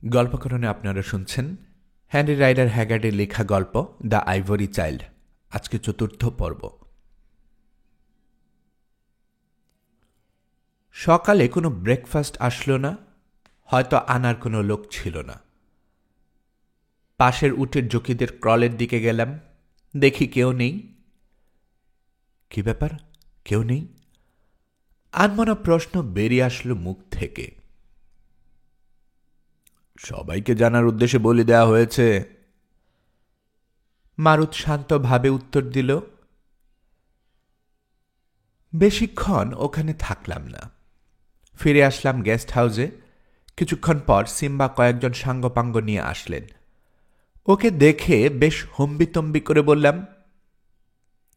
গল্পকরণে আপনারা শুনছেন Henry rider হ্যাগার্ডের লেখা গল্প দ্য আইভরি চাইল্ড। আজকে চতুর্থ পর্ব। সকালে কোনো ব্রেকফাস্ট আসলো না, হয়তো আনার কোনো লোক ছিল না। পাশের উটের জকিদের ক্রলের দিকে গেলাম, দেখি কেউ নেই। কি ব্যাপার, কেউ নেই? আনমনা প্রশ্ন বেরিয়ে আসলো মুখ থেকে। সবাইকে জানার উদ্দেশ্যে বলে দেওয়া হয়েছে, মারুত শান্তভাবে উত্তর দিল। বেশিক্ষণ ওখানে থাকলাম না, ফিরে আসলাম গেস্ট হাউসে। কিছুক্ষণ পর সিম্বা কয়েকজন সাঙ্গপাঙ্গ নিয়ে আসলেন। ওকে দেখে বেশ হম্বিতম্বি করে বললাম,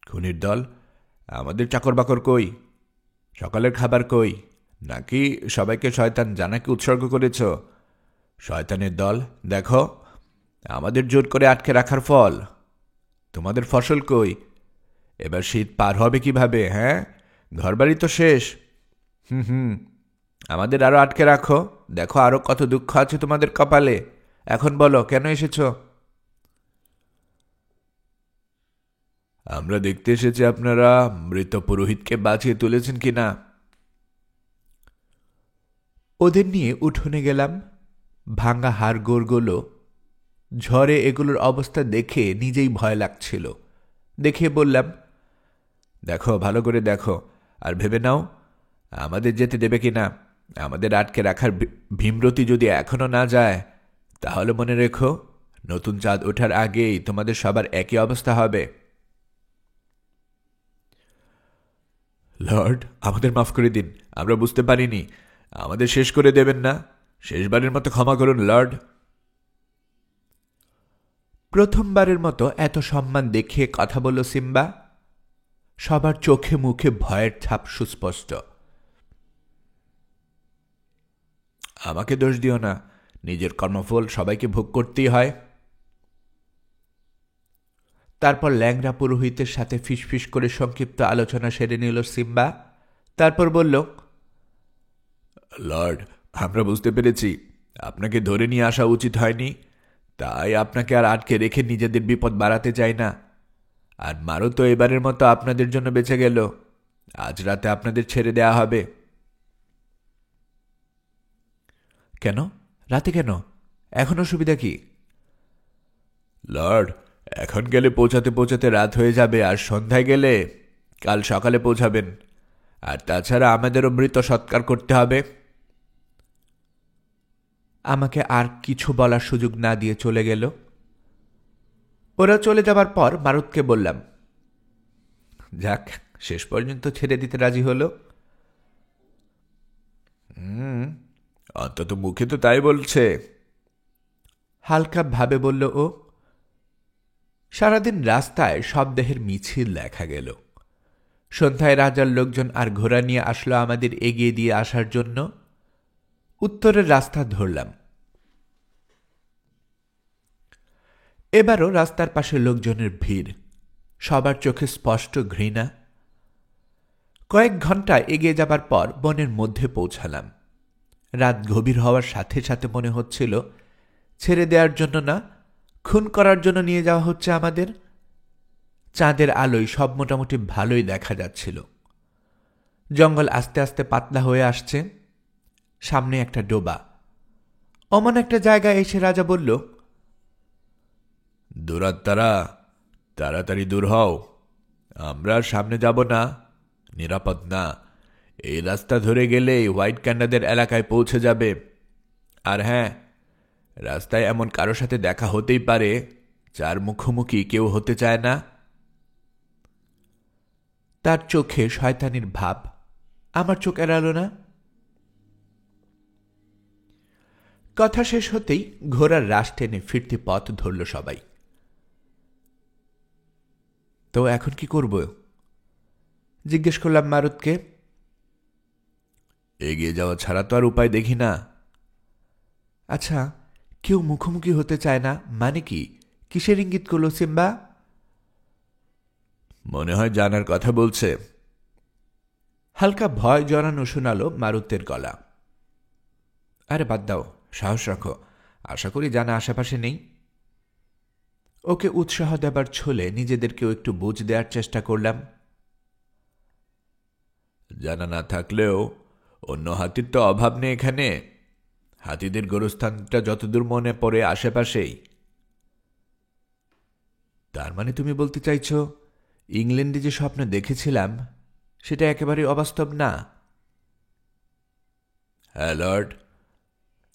খুনির দল, আমাদের চাকর বাকর কই? সকালের খাবার কই? নাকি সবাইকে শয়তান জানাকে উৎসর্গ করেছ? শয়তানের দল, দেখো আমাদের জোর করে আটকে রাখার ফল। তোমাদের ফসল কই? এবার শীত পার হবে কিভাবে? হ্যাঁ, ঘরবাড়ি তো শেষ। হুম, আমাদের আরো আটকে রাখো। দেখো আরো কত দুঃখ আছে তোমাদের কপালে। এখন বলো, কেন এসেছ? আমরা দেখতে এসেছি আপনারা মৃত পুরোহিতকে বাঁচিয়ে তুলেছেন কিনা। ওদের নিয়ে উঠোনে গেলাম। ভাঙা হাড়গোড়গুলো, ঝড়ে এগুলোর অবস্থা দেখে নিজেই ভয় লাগছিল। দেখে বললাম, দেখো, ভালো করে দেখো, আর ভেবে নাও আমাদের যেতে দেবে কিনা। আমাদের আটকে রাখার ভীমরতি যদি এখনো না যায়, তাহলে মনে রেখো নতুন চাঁদ ওঠার আগেই তোমাদের সবার একই অবস্থা হবে। লর্ড, আমাদের মাফ করে দিন, আমরা বুঝতে পারিনি। আমাদের শেষ করে দেবেন না? শেষবারের মতো ক্ষমা করুন লর্ড। প্রথমবারের মতো এত সম্মান দেখিয়ে কথা বলল সিম্বা। সবার চোখে মুখে ভয়ের ছাপ সুস্পষ্ট। আমাকে দোষ দিও না, নিজের কর্মফল সবাইকে ভোগ করতেই হয়। তারপর ল্যাংড়া পুরোহিতের সাথে ফিসফিস করে সংক্ষিপ্ত আলোচনা সেরে নিল সিম্বা। তারপর বলল, লর্ড, আমরা বুঝতে পেরেছি আপনাকে ধরে নিয়ে আসা উচিত হয়নি, তাই আপনাকে আর আটকে রেখে নিজেদের বিপদ বাড়াতে চাই না। আর মারো তো এবারের মতো আপনাদের জন্য বেঁচে গেল। আজ রাতে আপনাদের ছেড়ে দেয়া হবে। কেন রাতে? কেন? এখন অসুবিধা কি? লর্ড, এখন গেলে পৌঁছাতে পৌঁছাতে রাত হয়ে যাবে, আর সন্ধ্যায় গেলে কাল সকালে পৌঁছাবেন। আর তাছাড়া আমাদেরও মৃত সৎকার করতে হবে। আমাকে আর কিছু বলার সুযোগ না দিয়ে চলে গেল। ওরা চলে যাবার পর মারুতকে বললাম, যাক, শেষ পর্যন্ত ছেড়ে দিতে রাজি হলো। অন্তত মুখে তো তাই বলছে, হালকা ভাবে বলল ও। সারাদিন রাস্তায় শবদেহের মিছিল দেখা গেল। সন্ধ্যায় রাজার লোকজন আর ঘোড়া নিয়ে আসলো আমাদের এগিয়ে দিয়ে আসার জন্য। উত্তরের রাস্তা ধরলাম। এবারও রাস্তার পাশে লোকজনের ভিড়, সবার চোখে স্পষ্ট ঘৃণা। কয়েক ঘন্টা এগিয়ে যাবার পর বনের মধ্যে পৌঁছালাম। রাত গভীর হওয়ার সাথে সাথে মনে হচ্ছিল ছেড়ে দেওয়ার জন্য না, খুন করার জন্য নিয়ে যাওয়া হচ্ছে আমাদের। চাঁদের আলোয় সব মোটামুটি ভালোই দেখা যাচ্ছিল। জঙ্গল আস্তে আস্তে পাতলা হয়ে আসছে। সামনে একটা ডোবা। অমন একটা জায়গায় এসে রাজা বলল, দুরাত্মারা, তাড়াতাড়ি দূর হও। আমরা আর সামনে যাব না, নিরাপদ না। এই রাস্তা ধরে গেলেই হোয়াইট ক্যান্ডাদের এলাকায় পৌঁছে যাবে। আর হ্যাঁ, রাস্তায় এমন কারো সাথে দেখা হতেই পারে যার মুখোমুখি কেউ হতে চায় না। তার চোখে শয়তানির ভাব। আমার চোখ এড়ালো না। কথা শেষ হতেই ঘোড়ার রাশ টেনে ফিরতি পথ ধরল সবাই। তো এখন কি করব? জিজ্ঞেস করলাম মারুতকে। এগিয়ে যাওয়া ছাড়া তো আর উপায় দেখি না। আচ্ছা, কেউ মুখোমুখি হতে চায় না মানে কি? কিসের ইঙ্গিত করল সিম্বা? মনে হয় জানার কথা বলছে। হালকা ভয় জড়ানো শোনালো মারুতের গলা। আরে বাদ দাও, সাহস রাখো, আশা করি জানা আশেপাশে নেই। ওকে উৎসাহ দেবার ছলে নিজেদেরকেও একটু বুঝ দেওয়ার চেষ্টা করলাম। জানা না থাকলেও অন্য হাতির তো অভাব নেই এখানে। হাতিদের গোরস্থানটা যতদূর মনে পড়ে আশেপাশেই। তার মানে তুমি বলতে চাইছ ইংল্যান্ডে যে স্বপ্ন দেখেছিলাম সেটা একেবারে অবাস্তব না? হ্যাঁ লর্ড,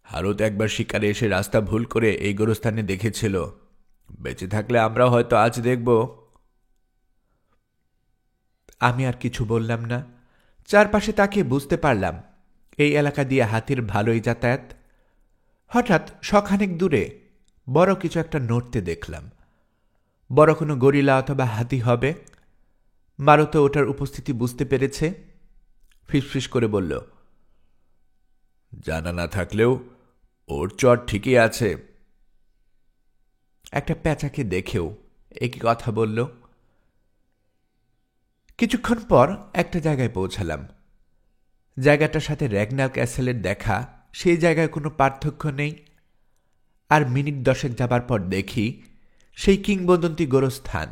হারুত একবার শিকারে এসে রাস্তা ভুল করে এই গোরস্থানে দেখেছিল। বেঁচে থাকলে আমরাও হয়তো আজ দেখব। আমি আর কিছু বললাম না। চারপাশে তাকিয়ে বুঝতে পারলাম এই এলাকা দিয়ে হাতির ভালোই যাতায়াত। হঠাৎ শখানেক দূরে বড় কিছু একটা নড়তে দেখলাম। বড় কোনো গরিলা অথবা হাতি হবে। মারুত ওটার উপস্থিতি বুঝতে পেরেছে। ফিসফিস করে বলল, জানা না থাকলেও ওর চর ঠিকই আছে। একটা প্যাঁচাকে দেখেও একই কথা বলল। কিছুক্ষণ পর একটা জায়গায় পৌঁছালাম। জায়গাটার সাথে র্যাগনার ক্যাসেলের দেখা সেই জায়গায় কোনো পার্থক্য নেই। আর মিনিট 10 যাবার পর দেখি সেই কিংবদন্তি গোরস্থান,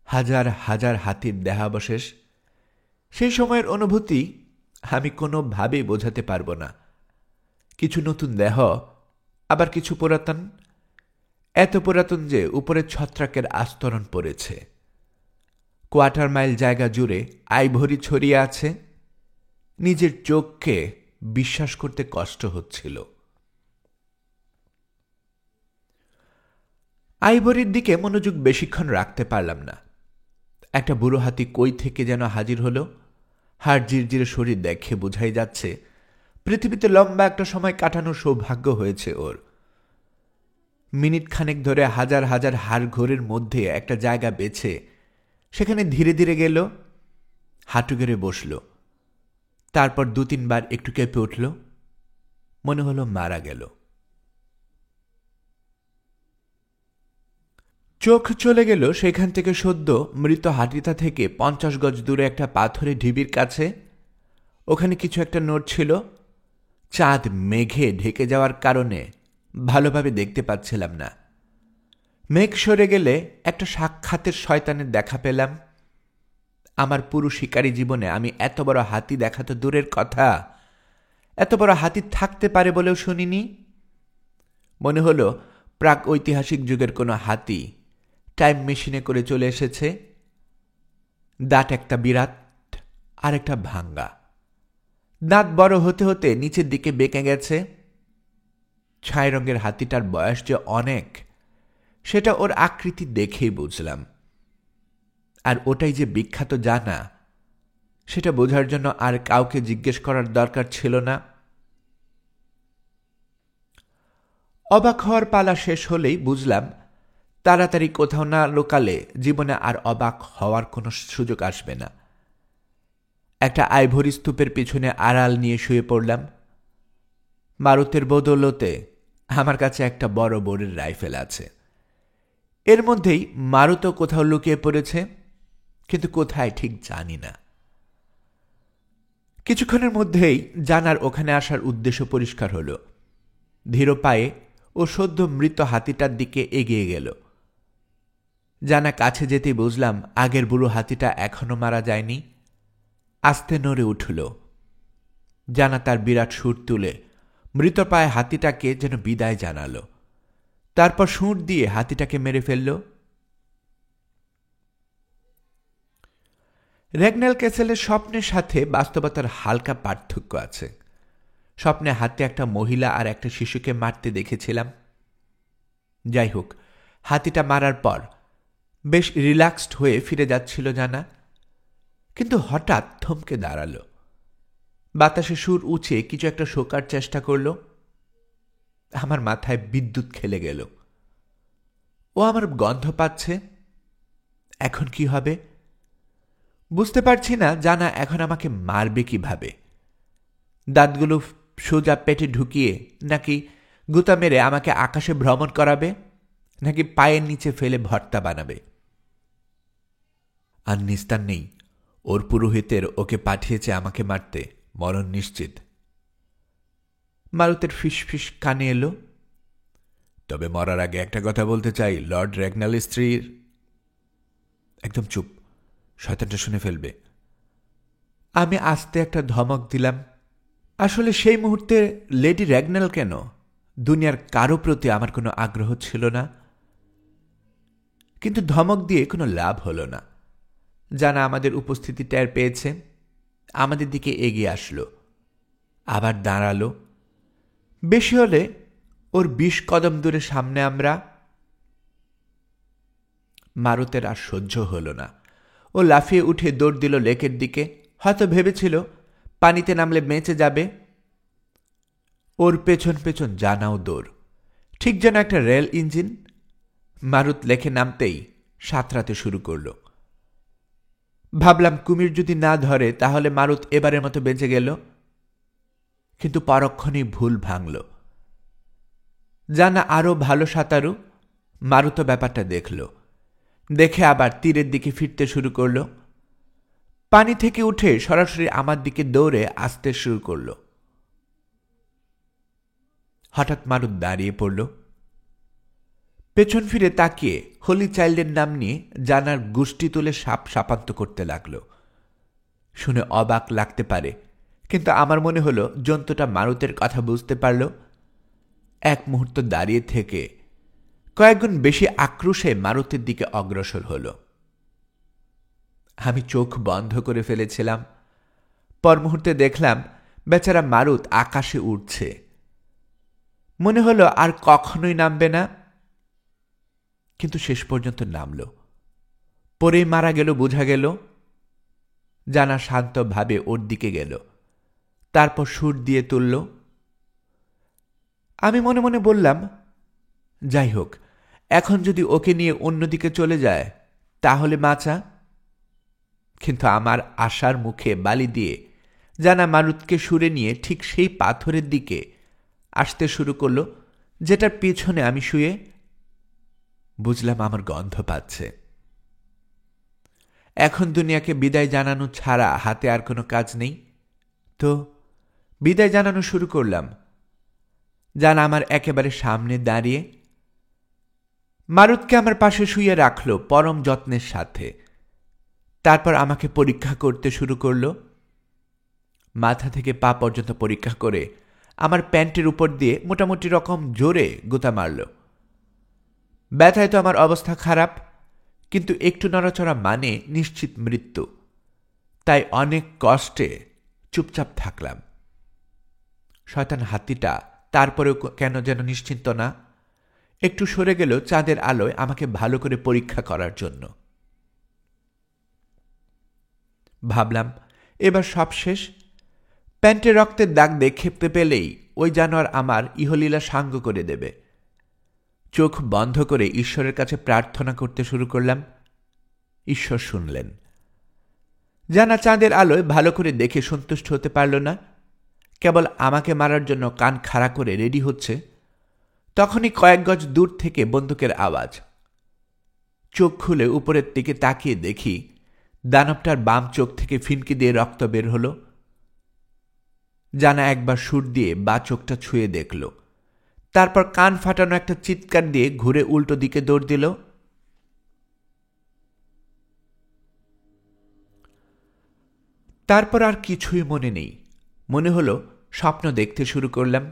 হাজার হাজার হাতির দেহাবশেষ। সেই সময়ের অনুভূতি আমি কোনোভাবেই বোঝাতে পারব না। কিছু নতুন দেহ, আবার কিছু পুরাতন। এত পুরাতন যে উপরে ছত্রাকের আস্তরণ পড়েছে। কোয়ার্টার মাইল জায়গা জুড়ে আইভরি ছড়িয়ে আছে। নিজের চোখকে বিশ্বাস করতে কষ্ট হচ্ছিল। আইভরির দিকে মনোযোগ বেশিক্ষণ রাখতে পারলাম না। একটা বুড়ো হাতি কই থেকে যেন হাজির হলো। হাড় জিরজিরে শরীর দেখে বোঝাই যাচ্ছে পৃথিবীতে লম্বা একটা সময় কাটানোর সৌভাগ্য হয়েছে ওর। মিনিট খানেক ধরে হাজার হাজার হাড় ঘোরের মধ্যে একটা জায়গা বেছে সেখানে ধীরে ধীরে গেল, হাঁটু গেড়ে বসল। তারপর 2-3 বার একটু কেঁপে উঠল। মনে হলো মারা গেল। চোখ চলে গেল সেখান থেকে সদ্য মৃত হাতিটা থেকে 50 গজ দূরে একটা পাথরের ঢিবির কাছে। ওখানে কিছু একটা নড়ছিল। চাঁদ মেঘে ঢেকে যাওয়ার কারণে ভালোভাবে দেখতে পাচ্ছিলাম না। মেঘ সরে গেলে একটা সাক্ষাতের শয়তানের দেখা পেলাম। আমার পুরো শিকারী জীবনে আমি এত বড় হাতি দেখা তো দূরের কথা, এত বড় হাতি থাকতে পারে বলেও শুনিনি। মনে হলো প্রাক ঐতিহাসিক যুগের কোনো হাতি টাইম মেশিনে করে চলে এসেছে। দাঁত একটা বিরাট আর একটা ভাঙ্গা। দাঁত বড় হতে হতে নিচের দিকে বেঁকে গেছে। ছাই রঙের হাতিটার বয়স যে অনেক, সেটা ওর আকৃতি দেখেই বুঝলাম। আর ওটাই যে বিখ্যাত জানা, সেটা বোঝার জন্য আর কাউকে জিজ্ঞেস করার দরকার ছিল না। অবাক হওয়ার পালা শেষ হলেই বুঝলাম তাড়াতাড়ি কোথাও না লোকালে জীবনে আর অবাক হওয়ার কোনো সুযোগ আসবে না। একটা আইভরি স্তূপের পিছনে আড়াল নিয়ে শুয়ে পড়লাম। মারুতের বদৌলতে আমার কাছে একটা বড় বোরের রাইফেল আছে। এর মধ্যেই মারুতও কোথাও লুকিয়ে পড়েছে, কিন্তু কোথায় ঠিক জানি না। কিছুক্ষণের মধ্যেই জানার ওখানে আসার উদ্দেশ্য পরিষ্কার হল। ধীর পায়ে ও সদ্য মৃত হাতিটার দিকে এগিয়ে গেল। জানা কাছে যেতেই বুঝলাম আগের বুড়ো হাতিটা এখনো মারা যায়নি। আস্তে নড়ে উঠল। জানা তার বিরাট সুর তুলে মৃত পায়ে হাতিটাকে যেন বিদায় জানালো। তারপর সুর দিয়ে হাতিটাকে মেরে ফেলল। র্যাগনাল ক্যাসেলের স্বপ্নের সাথে বাস্তবতার হালকা পার্থক্য আছে। স্বপ্নে হাতে একটা মহিলা আর একটা শিশুকে মারতে দেখেছিলাম। যাই হোক, হাতিটা মারার পর বেশ রিল্যাক্সড হয়ে ফিরে যাচ্ছিল জানা, কিন্তু হঠাৎ থমকে দাঁড়াল। বাতাসে সুর উঁচে কিছু একটা শোকার চেষ্টা করল। আমার মাথায় বিদ্যুৎ খেলে গেল। ও আমার গন্ধ পাচ্ছে। এখন কি হবে বুঝতে পারছি না। জানা এখন আমাকে মারবে কিভাবে? দাঁতগুলো সোজা পেটে ঢুকিয়ে, নাকি গুতা মেরে আমাকে আকাশে ভ্রমণ করাবে, নাকি পায়ের নিচে ফেলে ভর্তা বানাবে? আর নিস্তার নেই। ওর পুরোহিতের ওকে পাঠিয়েছে আমাকে মারতে, মরণ নিশ্চিত। মারুতের ফিসফিস কানে এলো। তবে মরার আগে একটা কথা বলতে চাই, লর্ড রেগনাল স্ত্রীর... একদম চুপ, শয়তানটা শুনে ফেলবে। আমি আস্তে একটা ধমক দিলাম। আসলে সেই মুহূর্তে লেডি রেগনাল কেন, দুনিয়ার কারো প্রতি আমার কোনো আগ্রহ ছিল না। কিন্তু ধমক দিয়ে কোনো লাভ হলো না। জানা আমাদের উপস্থিতি টের পেয়েছে, আমাদের দিকে এগিয়ে আসলো, আবার দাঁড়ালো। বেশি হলে ওর 20 কদম দূরে সামনে আমরা। মারুতের আর সহ্য হলো না, ও লাফিয়ে উঠে দৌড় দিল লেকের দিকে। হয়তো ভেবেছিল পানিতে নামলে বেঁচে যাবে। ওর পেছন পেছন জানাও দৌড়, ঠিক যেন একটা রেল ইঞ্জিন। মারুত লেকে নামতেই সাঁতরাতে শুরু করল। ভাবলাম কুমির যদি না ধরে তাহলে মারুত এবারের মতো বেঁচে গেল, কিন্তু পরক্ষণেই ভুল ভাঙল। জানা আরো ভালো সাঁতারু, মারুত ব্যাপারটা দেখল, দেখে আবার তীরের দিকে ফিরতে শুরু করল। পানি থেকে উঠে সরাসরি আমার দিকে দৌড়ে আসতে শুরু করল। হঠাৎ মারুত দাঁড়িয়ে পড়ল, পেছন ফিরে তাকিয়ে হোলি চাইল্ডের নাম নিয়ে জানার গুষ্টি তুলে সাপ সাপান্ত করতে লাগল। শুনে অবাক লাগতে পারে, কিন্তু আমার মনে হলো জন্তুটা মারুতের কথা বুঝতে পারল। এক মুহূর্ত দাঁড়িয়ে থেকে কয়েকগুণ বেশি আক্রোশে মারুতের দিকে অগ্রসর হল। আমি চোখ বন্ধ করে ফেলেছিলাম। পর মুহূর্তে দেখলাম বেচারা মারুত আকাশে উঠছে। মনে হলো আর কখনোই নামবে না, কিন্তু শেষ পর্যন্ত নামল। পরেই মারা গেল বোঝা গেল। জানা শান্তভাবে ওর দিকে গেল, তারপর সুর দিয়ে তুলল। আমি মনে মনে বললাম, যাই হোক, এখন যদি ওকে নিয়ে অন্যদিকে চলে যায় তাহলে বাঁচা। কিন্তু আমার আশার মুখে বালি দিয়ে জানা মারুতকে সুরে নিয়ে ঠিক সেই পাথরের দিকে আসতে শুরু করল যেটার পিছনে আমি শুয়ে। বুঝলাম আমার গন্ধ পাচ্ছে। এখন দুনিয়াকে বিদায় জানানো ছাড়া হাতে আর কোনো কাজ নেই, তো বিদায় জানানো শুরু করলাম। জানা আমার একেবারে সামনে দাঁড়িয়ে মারুতকে আমার পাশে শুয়ে রাখল পরম যত্নের সাথে। তারপর আমাকে পরীক্ষা করতে শুরু করল। মাথা থেকে পা পর্যন্ত পরীক্ষা করে আমার প্যান্টের উপর দিয়ে মোটামুটি রকম জোরে গোতা মারল। ব্যথায় তো আমার অবস্থা খারাপ, কিন্তু একটু নড়াচড়া মানে নিশ্চিত মৃত্যু। তাই অনেক কষ্টে চুপচাপ থাকলাম। শয়তান হাতিটা তারপরেও কেন যেন নিশ্চিন্ত না, একটু সরে গেল চাঁদের আলোয় আমাকে ভালো করে পরীক্ষা করার জন্য। ভাবলাম এবার সব শেষ। প্যান্টে রক্তের দাগ দেখতে পেলেই ওই জানোয়ার আমার ইহলীলা সাঙ্গ করে দেবে। চোখ বন্ধ করে ঈশ্বরের কাছে প্রার্থনা করতে শুরু করলাম। ঈশ্বর শুনলেন। জানা চাঁদের আলোয় ভালো করে দেখে সন্তুষ্ট হতে পারল না, কেবল আমাকে মারার জন্য কান খাড়া করে রেডি হচ্ছে। তখনই কয়েক গজ দূর থেকে বন্দুকের আওয়াজ। চোখ খুলে উপরের দিকে তাকিয়ে দেখি দানবটার বাম চোখ থেকে ফিনকি দিয়ে রক্ত বের হল। জানা একবার সুর দিয়ে বা চোখটা ছুঁয়ে দেখল, তারপর কান ফাটানো একটা চিৎকার দিয়ে ঘুরে উল্টো দিকে দৌড় দিল। তারপর আর কিছুই মনে নেই। মনে হলো স্বপ্ন দেখতে শুরু করলাম।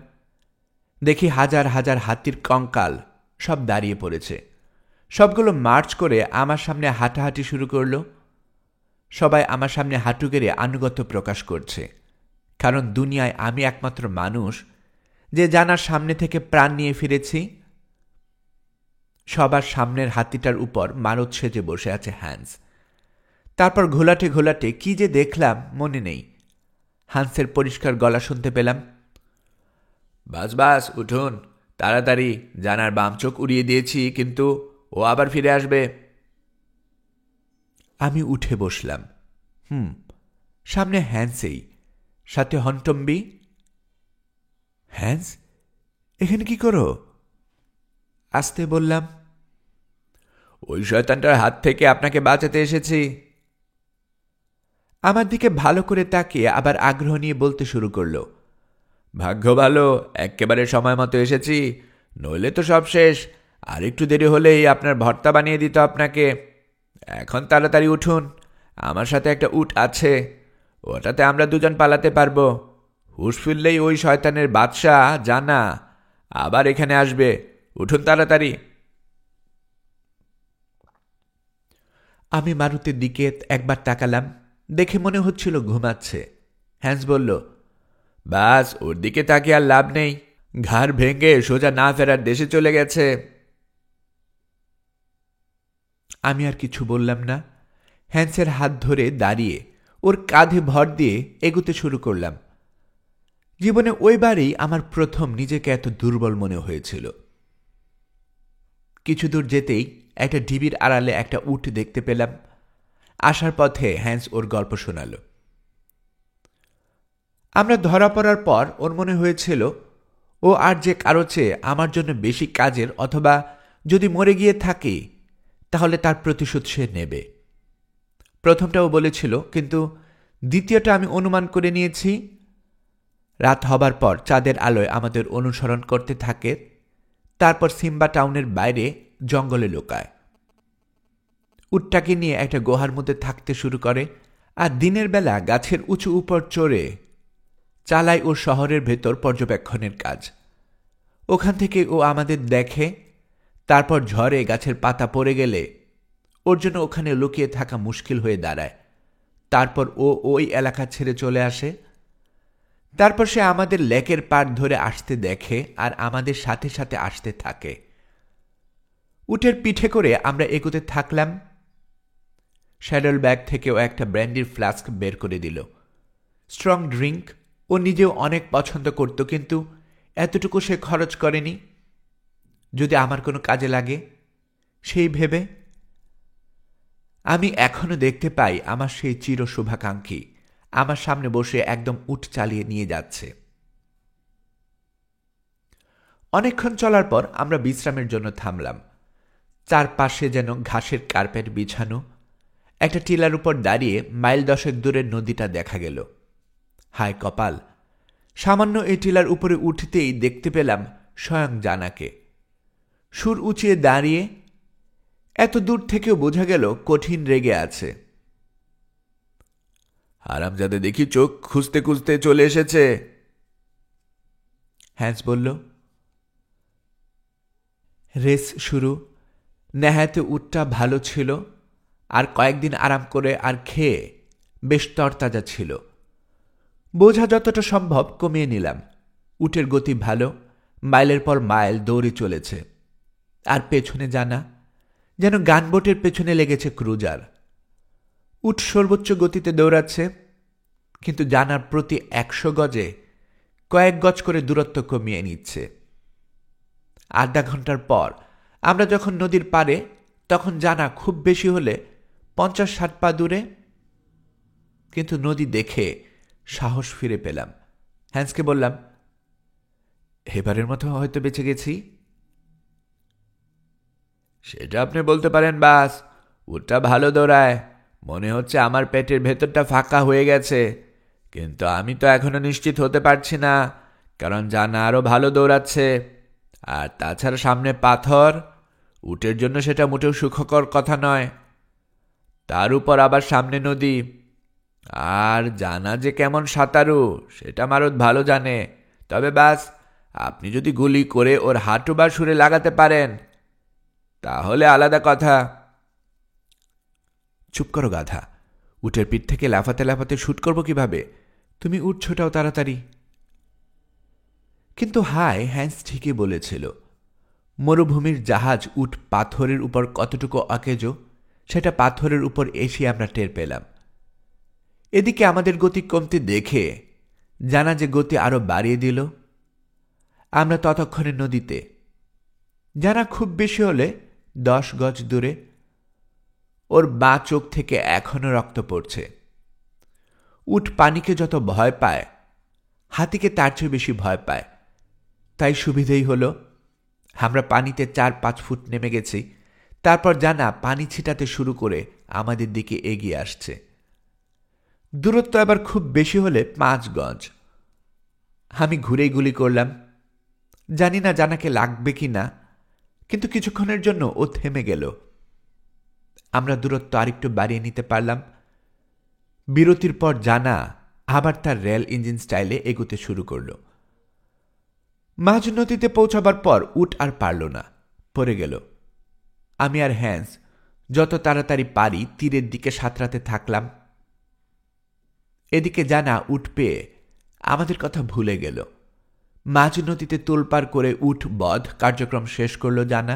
দেখি হাজার হাজার হাতির কঙ্কাল সব দাঁড়িয়ে পড়েছে। সবগুলো মার্চ করে আমার সামনে হাঁটাহাঁটি শুরু করল। সবাই আমার সামনে হাঁটু গেড়ে আনুগত্য প্রকাশ করছে, কারণ দুনিয়ায় আমি একমাত্র মানুষ যে জানার সামনে থেকে প্রাণ নিয়ে ফিরেছি। সবার সামনের হাতিটার উপর মারুত সেজে বসে আছে হ্যান্স। তারপর ঘোলাটে ঘোলাটে কি যে দেখলাম মনে নেই। হান্সের পরিষ্কার গলা শুনতে পেলাম, বাস বাস উঠুন তাড়াতাড়ি, জানার বাম চোখ উড়িয়ে দিয়েছি, কিন্তু ও আবার ফিরে আসবে। আমি উঠে বসলাম। সামনে হ্যান্সেই, সাথে হন্টম্বি। হ্যান্স, এখানে কি করো? আসতে বললাম। ওই শয়তানটার হাত থেকে আপনাকে বাঁচাতে এসেছি। আমার দিকে ভালো করে তাকিয়ে আবার আগ্রহ নিয়ে বলতে শুরু করল, ভাগ্য ভালো, একেবারে সময় মতো এসেছি, নইলে তো সব শেষ। আর একটু দেরি হলেই আপনার ভর্তা বানিয়ে দিত আপনাকে। এখন তাড়াতাড়ি উঠুন, আমার সাথে একটা উট আছে, ওটাতে আমরা দুজন পালাতে পারবো। হুঁশ ফিরলেই ওই শয়তানের বাদশাহ জানা আবার এখানে আসবে। উঠুন তাড়াতাড়ি। আমি মারুতির দিকে একবার তাকালাম, দেখে মনে হচ্ছিল ঘুমাচ্ছে। হ্যান্স বলল, বাস, ওর দিকে তাকিয়ে আর লাভ নেই, ঘাড় ভেঙে সোজা না ফেরার দেশে চলে গেছে। আমি আর কিছু বললাম না। হ্যান্সের হাত ধরে দাঁড়িয়ে ওর কাঁধে ভর দিয়ে এগুতে শুরু করলাম। জীবনে ওইবারই আমার প্রথম নিজেকে এত দুর্বল মনে হয়েছিল। কিছু দূর যেতেই একটা ঢিবির আড়ালে একটা উট দেখতে পেলাম। আসার পথে হ্যান্স ওর গল্প শোনাল। আমরা ধরা পড়ার পর ওর মনে হয়েছিল ও আর যে কারো চেয়ে আমার জন্য বেশি কাজের, অথবা যদি মরে গিয়ে থাকে তাহলে তার প্রতিশোধ সে নেবে। প্রথমটাও বলেছিল, কিন্তু দ্বিতীয়টা আমি অনুমান করে নিয়েছি। রাত হবার পর চাঁদের আলোয় আমাদের অনুসরণ করতে থাকে, তারপর সিম্বা টাউনের বাইরে জঙ্গলে লুকায়। উটটাকে নিয়ে একটা গুহার মধ্যে থাকতে শুরু করে, আর দিনের বেলা গাছের উঁচু উপর চড়ে চালায় ওর শহরের ভেতর পর্যবেক্ষণের কাজ। ওখান থেকে ও আমাদের দেখে, তারপর ঝড়ে গাছের পাতা পড়ে গেলে ওর জন্য ওখানে লুকিয়ে থাকা মুশকিল হয়ে দাঁড়ায়। তারপর ও ওই এলাকা ছেড়ে চলে আসে। তারপর সে আমাদের লেকের পাড় ধরে আসতে দেখে আর আমাদের সাথে সাথে আসতে থাকে। উটের পিঠে করে আমরা এগোতে থাকলাম। শ্যাডল ব্যাগ থেকেও একটা ব্র্যান্ডির ফ্লাস্ক বের করে দিল। স্ট্রং ড্রিঙ্ক ও নিজেও অনেক পছন্দ করত, কিন্তু এতটুকু সে খরচ করেনি। যদি আমার কোনো কাজে লাগে সেই ভেবে। আমি এখনো দেখতে পাই আমার সেই চির শুভাকাঙ্ক্ষী আমার সামনে বসে একদম উট চালিয়ে নিয়ে যাচ্ছে। অনেকক্ষণ চলার পর আমরা বিশ্রামের জন্য থামলাম। চারপাশে যেন ঘাসের কার্পেট বিছানো। একটা টিলার উপর দাঁড়িয়ে মাইল 10 দূরের নদীটা দেখা গেল। হায় কপাল, সামান্য এই টিলার উপরে উঠতেই দেখতে পেলাম স্বয়ং জানাকে। সুর উঁচিয়ে দাঁড়িয়ে, এত দূর থেকেও বোঝা গেল কঠিন রেগে আছে। হারামজাদে দেখি চোখ খুঁজতে খুঁজতে চলে এসেছে, হ্যান্স বলল। রেস শুরু। নেহাতে উটটা ভালো ছিল, আর কয়েকদিন আরাম করে আর খেয়ে বেশ তরতাজা ছিল। বোঝা যতটা সম্ভব কমিয়ে নিলাম। উটের গতি ভালো, মাইলের পর মাইল দৌড়ে চলেছে। আর পেছনে জানা, যেন গানবোটের পেছনে লেগেছে ক্রুজার। উট সর্বোচ্চ গতিতে দৌড়াচ্ছে, কিন্তু জানার প্রতি 100 গজে কয়েক গজ করে দূরত্ব কমিয়ে নিচ্ছে। আধা ঘন্টার পর আমরা যখন নদীর পাড়ে, তখন জানা খুব বেশি হলে 50-60 পা দূরে। কিন্তু নদী দেখে সাহস ফিরে পেলাম। হ্যান্সকে বললাম, এবারের মতো হয়তো বেঁচে গেছি। সেটা আপনি বলতে পারেন বাস, উটটা ভালো দৌড়ায়। মনে হচ্ছে আমার পেটের ভেতরটা ফাঁকা হয়ে গেছে, কিন্তু আমি তো এখনো নিশ্চিত হতে পারছি না, কারণ জানা আরো ভালো দৌড়াচ্ছে। আর তাছাড়া সামনে পাথর, উটের জন্য সেটা মোটেও সুখকর কথা নয়। তার উপর আবার সামনে নদী। আর জানা যে কেমন সাঁতারু সেটা মারুত ভালো জানে। তবে বাস, আপনি যদি গুলি করে ওর হাঁটু বা সুরে লাগাতে পারেন তাহলে আলাদা কথা। চুপ করো গাধা, উটের পিঠ থেকে লাফাতে লাফাতে শুট করবো কিভাবে? তুমি উঠ ছোটাও তাড়াতাড়ি। কিন্তু হায়, হ্যান্স ঠিকই বলেছিল। মরুভূমির জাহাজ উট পাথরের উপর কতটুকু অকেজো সেটা পাথরের উপর এসে আমরা টের পেলাম। এদিকে আমাদের গতি কমতে দেখে জানা যে গতি আরো বাড়িয়ে দিল। আমরা ততক্ষণে নদীতে, জানা খুব বেশি হলে 10 গজ দূরে। ওর বাঁ চোখ থেকে এখনো রক্ত পড়ছে। উট পানিকে যত ভয় পায়, হাতিকে তার চেয়ে বেশি ভয় পায়। তাই সুবিধেই হলো, আমরা পানিতে 4-5 ফুট নেমে গেছি। তারপর জানা পানি ছিটাতে শুরু করে আমাদের দিকে এগিয়ে আসছে। দূরত্ব আবার খুব বেশি হলে 5 গজ। আমি ঘুরেই গুলি করলাম। জানি না জানাকে লাগবে কি না, কিন্তু কিছুক্ষণের জন্য ও থেমে গেল। আমরা দূরত্ব আরেকটু বাড়িয়ে নিতে পারলাম। বিরতির পর জানা আবার তার রেল ইঞ্জিন স্টাইলে এগোতে শুরু করল। মাঝ নদীতে পৌঁছাবার পর উট আর পারল না, পড়ে গেল। আমি আর হ্যান্স যত তাড়াতাড়ি পারি তীরের দিকে সাঁতরাতে থাকলাম। এদিকে জানা উট পেয়ে আমাদের কথা ভুলে গেল। মাঝ নদীতে তোলপাড় করে উট বধ কার্যক্রম শেষ করল জানা।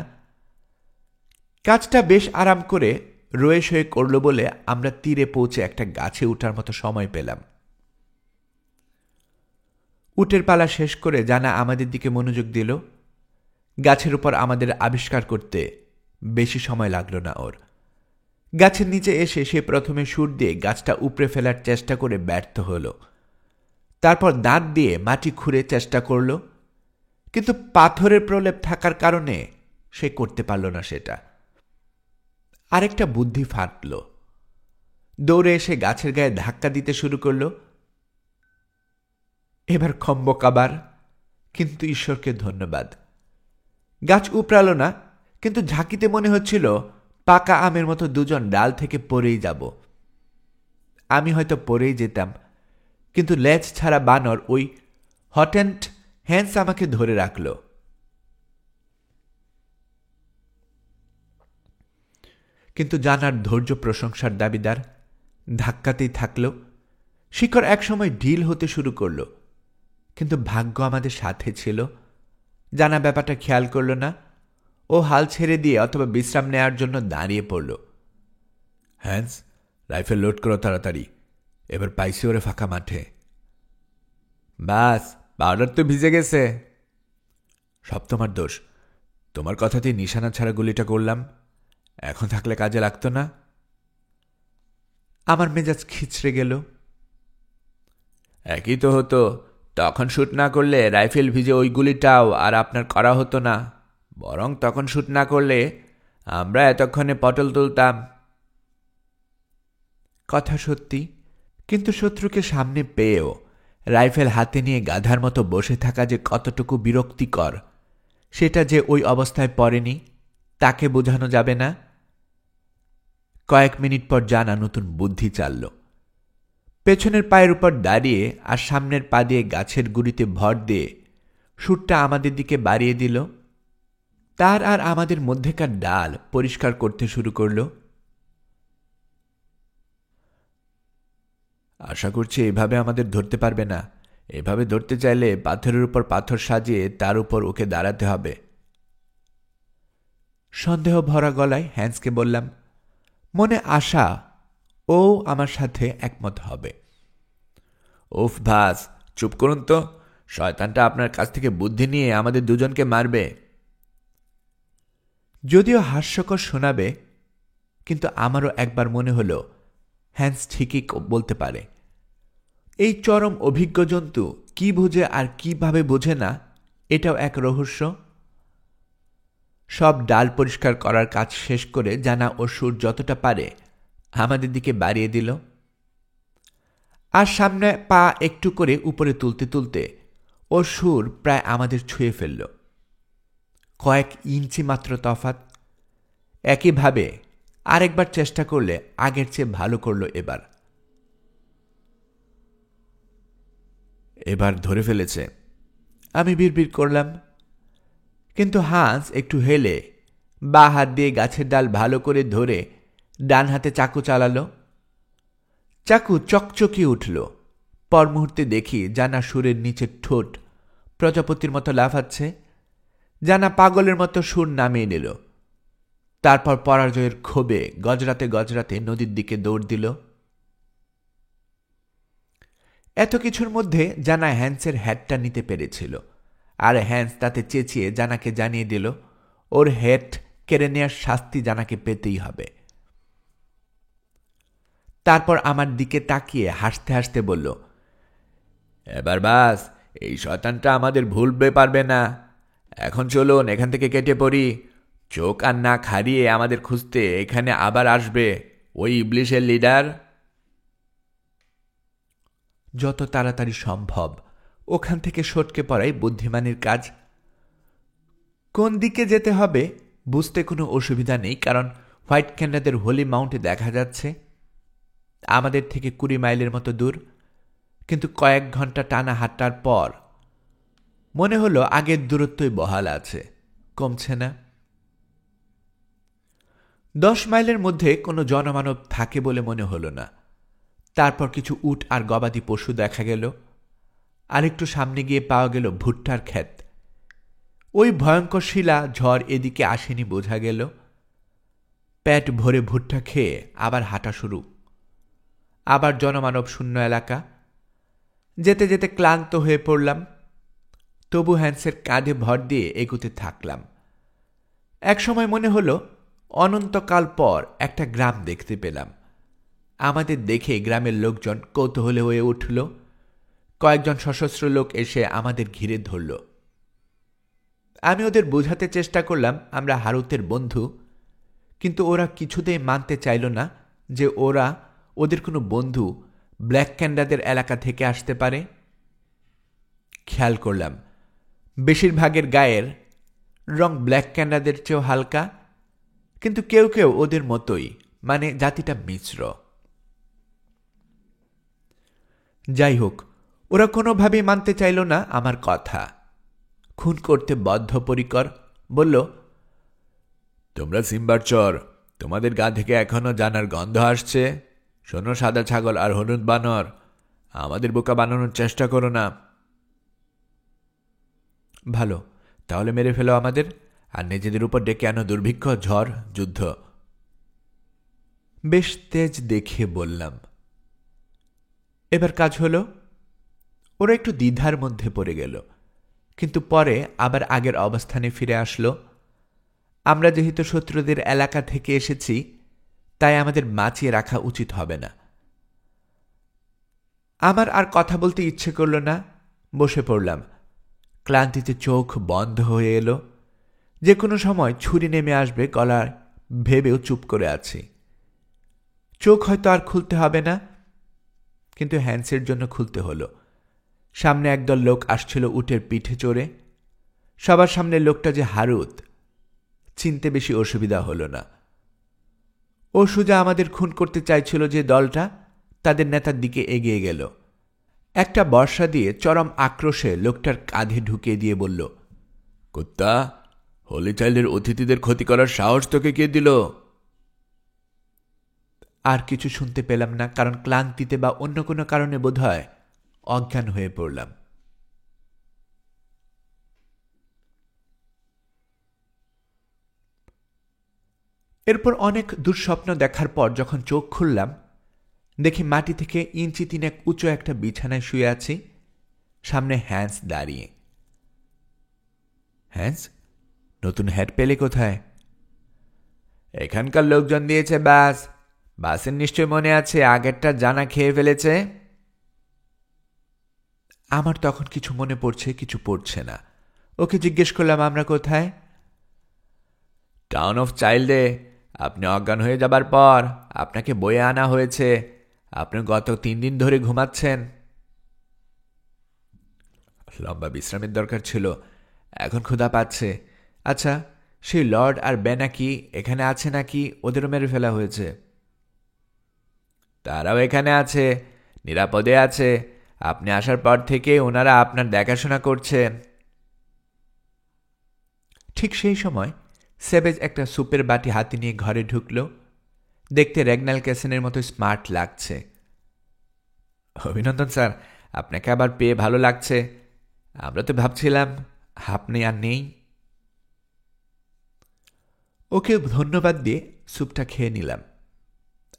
কাজটা বেশ আরাম করে রয়ে শয়ে করল বলে আমরা তীরে পৌঁছে একটা গাছে উঠার মতো সময় পেলাম। উটের পালা শেষ করে জানা আমাদের দিকে মনোযোগ দিল। গাছের উপর আমাদের আবিষ্কার করতে বেশি সময় লাগলো না ওর। গাছের নিচে এসে সে প্রথমে সুর দিয়ে গাছটা উপড়ে ফেলার চেষ্টা করে ব্যর্থ হল। তারপর দাঁত দিয়ে মাটি খুঁড়ে চেষ্টা করল, কিন্তু পাথরের প্রলেপ থাকার কারণে সে করতে পারল না সেটা। আরেকটা বুদ্ধি ফাটল। দৌড়ে এসে গাছের গায়ে ধাক্কা দিতে শুরু করল। এবার খম্বকাবার, কিন্তু ঈশ্বরকে ধন্যবাদ, গাছ উপড়াল না, কিন্তু ঝাঁকিতে মনে হচ্ছিল পাকা আমের মতো দুজন ডাল থেকে পড়েই যাব। আমি হয়তো পড়েই যেতাম, কিন্তু লেজ ছাড়া বানর ওই হটেন্ট হ্যান্স আমাকে ধরে রাখল। কিন্তু জানার ধৈর্য প্রশংসার দাবিদার, ধাক্কাতেই থাকল। শিকড় একসময় ঢিল হতে শুরু করল, কিন্তু ভাগ্য আমাদের সাথে ছিল। জানা ব্যাপারটা খেয়াল করল না। ও হাল ছেড়ে দিয়ে অথবা বিশ্রাম নেওয়ার জন্য দাঁড়িয়ে পড়ল। হ্যান্স, রাইফেল লোড করো তাড়াতাড়ি, এবার পাইছি ওরে ফাঁকা মাঠে। বাস, পাউডার তো ভিজে গেছে। সব তোমার দোষ, তোমার কথাতেই নিশানা ছাড়া গুলিটা করলাম, এখন থাকলে কাজে লাগতো না। আমার মেজাজ খিচড়ে গেল। একই তো হতো, তখন শুট না করলে রাইফেল ভিজে ওই গুলিটাও আর আপনার করা হতো না, বরং তখন শুট না করলে আমরা এতক্ষণে পটল তুলতাম। কথা সত্যি, কিন্তু শত্রুকে সামনে পেয়েও রাইফেল হাতে নিয়ে গাধার মতো বসে থাকা যে কতটুকু বিরক্তিকর, সেটা যে ওই অবস্থায় পড়েনি তাকে বোঝানো যাবে না। কয়েক মিনিট পর জানা নতুন বুদ্ধি চালল। পেছনের পায়ের উপর দাঁড়িয়ে আর সামনের পা দিয়ে গাছের গুড়িতে ভর দিয়ে সুরটা আমাদের দিকে বাড়িয়ে দিল। তার আর আমাদের মধ্যেকার ডাল পরিষ্কার করতে শুরু করল। আশা করছি এভাবে আমাদের ধরতে পারবে না। এভাবে ধরতে চাইলে পাথরের উপর পাথর সাজিয়ে তার উপর ওকে দাঁড়াতে হবে। সন্দেহ ভরা গলায় হ্যান্সকে বললাম, মনে আশা ও আমার সাথে একমত হবে। উফ ভাস, চুপ করুন তো, শয়তানটা আপনার কাছ থেকে বুদ্ধি নিয়ে আমাদের দুজনকে মারবে। যদিও হাস্যকর শোনাবে, কিন্তু আমারও একবার মনে হলো হ্যান্স ঠিকই বলতে পারে। এই চরম অভিজ্ঞ জন্তু কি বোঝে আর কিভাবে বোঝে না, এটাও এক রহস্য। সব ডাল পরিষ্কার করার কাজ শেষ করে জানা ও সুর যতটা পারে আমাদের দিকে বাড়িয়ে দিল। আর সামনে পা একটু করে উপরে তুলতে তুলতে ও সুর প্রায় আমাদের ছুঁয়ে ফেলল। কয়েক ইঞ্চি মাত্র তফাৎ। একইভাবে আরেকবার চেষ্টা করলে আগের চেয়ে ভালো করল। এবার ধরে ফেলেছে, আমি বিড়বিড় করলাম। কিন্তু হাঁস একটু হেলে বা হাত দিয়ে গাছের ডাল ভালো করে ধরে ডান হাতে চাকু চালালো। চাকু চকচকিয়ে উঠল। পর মুহূর্তে দেখি জানা সুরের নিচের ঠোঁট প্রজাপতির মতো লাফাচ্ছে। জানা পাগলের মতো সুর নামিয়ে নিল। তারপর পরাজয়ের ক্ষোভে গজরাতে গজরাতে নদীর দিকে দৌড় দিল। এত কিছুর মধ্যে জানা হ্যান্সের হ্যাটটা নিতে পেরেছিল, আর হ্যান্স তাতে চেঁচিয়ে জানাকে জানিয়ে দিল ওর হ্যাট কেড়ে নেওয়ার শাস্তি জানাকে পেতেই হবে। তারপর আমার দিকে তাকিয়ে হাসতে হাসতে বলল, এবার বাস, এই শয়তানটা আমাদের ভুলবে পারবে না। এখন চলুন এখান থেকে কেটে পড়ি। চোখ আর নাক হারিয়ে আমাদের খুঁজতে এখানে আবার আসবে ওই ইবলিশের লিডার। যত তাড়াতাড়ি সম্ভব ওখান থেকে সটকে পড়াই বুদ্ধিমানের কাজ। কোন দিকে যেতে হবে বুঝতে কোনো অসুবিধা নেই, কারণ হোয়াইট ক্যান্ডাদের হোলি মাউন্টে দেখা যাচ্ছে আমাদের থেকে 20 মাইলের মতো দূর। কিন্তু কয়েক ঘন্টা টানা হাঁটার পর মনে হলো আগের দূরত্বই বহাল আছে, কমছে না। 10 মাইলের মধ্যে কোনো জনমানব থাকে বলে মনে হলো না। তারপর কিছু উট আর গবাদি পশু দেখা গেল। আরেকটু সামনে গিয়ে পাওয়া গেল ভুট্টার ক্ষেত। ওই ভয়ঙ্কর শিলা ঝড় এদিকে আসেনি বোঝা গেল। পেট ভরে ভুট্টা খেয়ে আবার হাঁটা শুরু। আবার জনমানব শূন্য এলাকা। যেতে যেতে ক্লান্ত হয়ে পড়লাম, তবু হ্যান্সের কাঁধে ভর দিয়ে এগুতে থাকলাম। একসময় মনে হলো অনন্তকাল পর একটা গ্রাম দেখতে পেলাম। আমাদের দেখে গ্রামের লোকজন কৌতূহলী হয়ে উঠল। কয়েকজন সশস্ত্র লোক এসে আমাদের ঘিরে ধরল। আমি ওদের বোঝাতে চেষ্টা করলাম আমরা হারুতের বন্ধু, কিন্তু ওরা কিছুতেই মানতে চাইল না যে ওদের কোনো বন্ধু ব্ল্যাক ক্যান্ডাদের এলাকা থেকে আসতে পারে। খেয়াল করলাম বেশিরভাগের গায়ের রং ব্ল্যাক ক্যান্ডাদের চেয়েও হালকা, কিন্তু কেউ কেউ ওদের মতোই, মানে জাতিটা মিশ্র। যাই হোক, ওরা কোনোভাবেই মানতে চাইল না আমার কথা। খুন করতে বদ্ধপরিকর। বলল, তোমরা সিম্বার চর, তোমাদের গা থেকে এখনো জানার গন্ধ আসছে। শোনো সাদা ছাগল আর হলুদ বানর, আমাদের বোকা বানানোর চেষ্টা করো না। ভালো, তাহলে মেরে ফেলো আমাদের, আর নিজেদের উপর ডেকে আনো দুর্ভিক্ষ, ঝড়, যুদ্ধ। বেশ তেজ দেখে বললাম। এবার কাজ হলো। ওরা একটু দ্বিধার মধ্যে পড়ে গেল, কিন্তু পরে আবার আগের অবস্থানে ফিরে আসলো। আমরা যেহেতু শত্রুদের এলাকা থেকে এসেছি, তাই আমাদের বাঁচিয়ে রাখা উচিত হবে না। আমার আর কথা বলতে ইচ্ছে করল না, বসে পড়লাম। ক্লান্তিতে চোখ বন্ধ হয়ে এলো। যে কোনো সময় ছুরি নেমে আসবে গলায় ভেবেও চুপ করে আছি। চোখ হয়তো আর খুলতে হবে না, কিন্তু হ্যান্সের জন্য খুলতে হলো। সামনে একদল লোক আসছিল উটের পিঠে চড়ে। সবার সামনে লোকটা যে হারুত, চিনতে বেশি অসুবিধা হলো না। ও সোজা আমাদের খুন করতে চাইছিল যে দলটা, তাদের নেতার দিকে এগিয়ে গেল। একটা বর্ষা দিয়ে চরম আক্রোশে লোকটার কাঁধে ঢুকিয়ে দিয়ে বলল, কুত্তা, হোলি চাইল্ডের অতিথিদের ক্ষতি করার সাহস তোকে কে দিল? আর কিছু শুনতে পেলাম না, কারণ ক্লান্তিতে বা অন্য কোনো কারণে বোধহয় অজ্ঞান হয়ে পড়লাম। এরপর অনেক দুঃস্বপ্ন দেখার পর যখন চোখ খুললাম, দেখি মাটি থেকে ইঞ্চি 3 উঁচু একটা বিছানায় শুয়ে আছি। সামনে হ্যান্স দাঁড়িয়ে। হ্যান্স, নতুন হ্যাট পেলে কোথায়? এখানকার লোকজন দিয়েছে বাস। বাসের নিশ্চয় মনে আছে, আগেরটা জানা খেয়ে ফেলেছে। আমার তখন কিছু মনে পড়ছে, কিছু পড়ছে না। ওকে জিজ্ঞেস করলাম আমরা কোথায়। টাউন অফ চাইল্ডে। আপনি অজ্ঞান হয়ে যাবার পর আপনাকে বয়ে আনা হয়েছে। আপনি গত 3 দিন ধরে ঘুমাচ্ছেন। লম্বা বিশ্রামের দরকার ছিল, এখন ক্ষুধা পাচ্ছে। আচ্ছা, সেই লর্ড আর বেনাকি এখানে আছে নাকি ওদেরও মেরে ফেলা হয়েছে? তারাও এখানে আছে, নিরাপদে আছে। আপনি আসার পর থেকে ওনারা আপনার দেখাশোনা করছেন। ঠিক সেই সময় সেবেজ একটা সুপের বাটি হাতে নিয়ে ঘরে ঢুকল। দেখতে রেগনাল ক্যাসেনের মতো স্মার্ট লাগছে। অভিনন্দন স্যার, আপনাকে আবার পেয়ে ভালো লাগছে। আমরা তো ভাবছিলাম আপনি আর নেই। ওকে ধন্যবাদ দিয়ে স্যুপটা খেয়ে নিলাম।